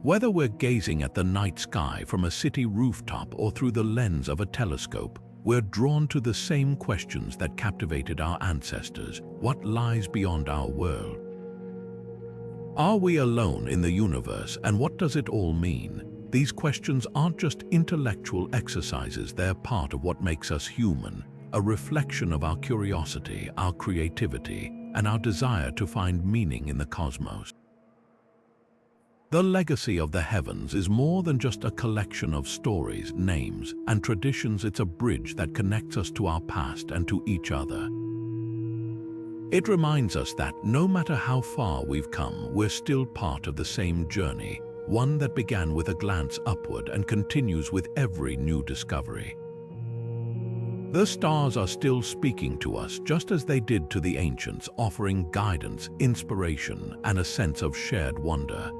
Whether we're gazing at the night sky from a city rooftop or through the lens of a telescope, we're drawn to the same questions that captivated our ancestors: what lies beyond our world? Are we alone in the universe, and what does it all mean? These questions aren't just intellectual exercises, they're part of what makes us human, a reflection of our curiosity, our creativity, and our desire to find meaning in the cosmos. The legacy of the heavens is more than just a collection of stories, names, and traditions. It's a bridge that connects us to our past and to each other. It reminds us that no matter how far we've come, we're still part of the same journey, one that began with a glance upward and continues with every new discovery. The stars are still speaking to us just as they did to the ancients, offering guidance, inspiration, and a sense of shared wonder.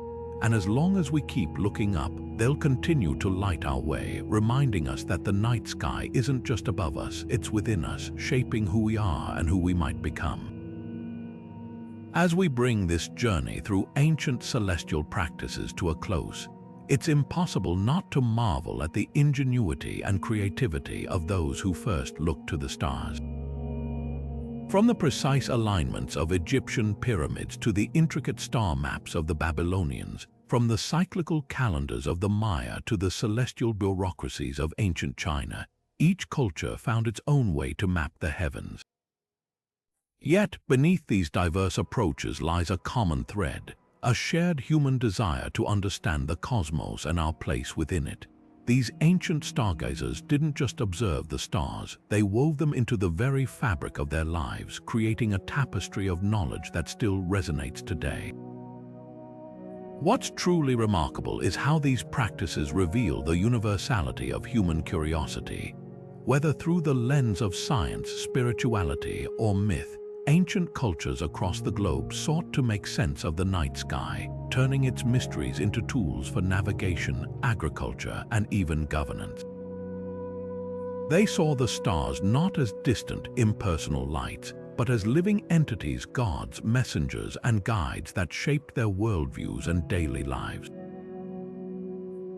And as long as we keep looking up, they'll continue to light our way, reminding us that the night sky isn't just above us, it's within us, shaping who we are and who we might become. As we bring this journey through ancient celestial practices to a close, it's impossible not to marvel at the ingenuity and creativity of those who first looked to the stars. From the precise alignments of Egyptian pyramids to the intricate star maps of the Babylonians, from the cyclical calendars of the Maya to the celestial bureaucracies of ancient China, each culture found its own way to map the heavens. Yet, beneath these diverse approaches lies a common thread, a shared human desire to understand the cosmos and our place within it. These ancient stargazers didn't just observe the stars, they wove them into the very fabric of their lives, creating a tapestry of knowledge that still resonates today. What's truly remarkable is how these practices reveal the universality of human curiosity. Whether through the lens of science, spirituality, or myth, ancient cultures across the globe sought to make sense of the night sky, turning its mysteries into tools for navigation, agriculture, and even governance. They saw the stars not as distant, impersonal lights, but as living entities, gods, messengers, and guides that shaped their worldviews and daily lives.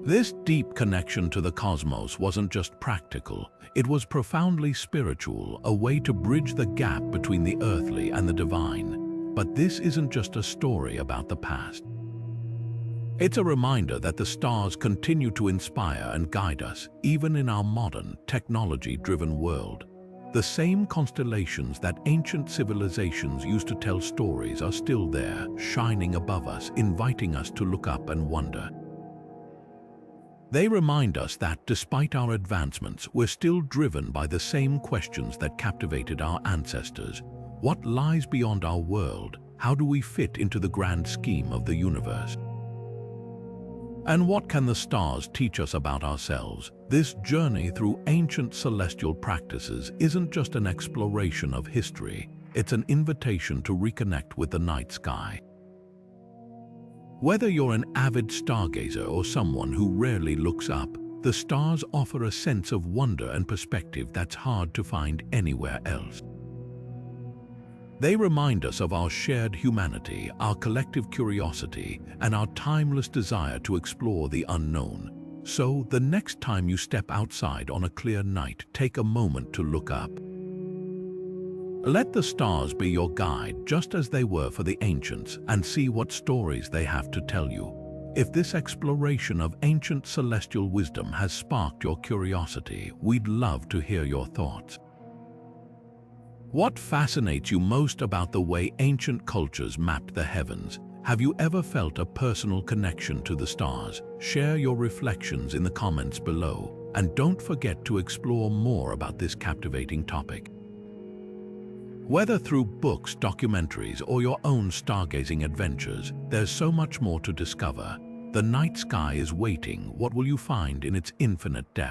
This deep connection to the cosmos wasn't just practical, it was profoundly spiritual, a way to bridge the gap between the earthly and the divine. But this isn't just a story about the past. It's a reminder that the stars continue to inspire and guide us, even in our modern, technology-driven world. The same constellations that ancient civilizations used to tell stories are still there, shining above us, inviting us to look up and wonder. They remind us that, despite our advancements, we're still driven by the same questions that captivated our ancestors. What lies beyond our world? How do we fit into the grand scheme of the universe? And what can the stars teach us about ourselves? This journey through ancient celestial practices isn't just an exploration of history, it's an invitation to reconnect with the night sky. Whether you're an avid stargazer or someone who rarely looks up, the stars offer a sense of wonder and perspective that's hard to find anywhere else. They remind us of our shared humanity, our collective curiosity, and our timeless desire to explore the unknown. So, the next time you step outside on a clear night, take a moment to look up. Let the stars be your guide, just as they were for the ancients, and see what stories they have to tell you. If this exploration of ancient celestial wisdom has sparked your curiosity, we'd love to hear your thoughts. What fascinates you most about the way ancient cultures mapped the heavens? Have you ever felt a personal connection to the stars? Share your reflections in the comments below, and don't forget to explore more about this captivating topic. Whether through books, documentaries, or your own stargazing adventures, there's so much more to discover. The night sky is waiting. What will you find in its infinite depth?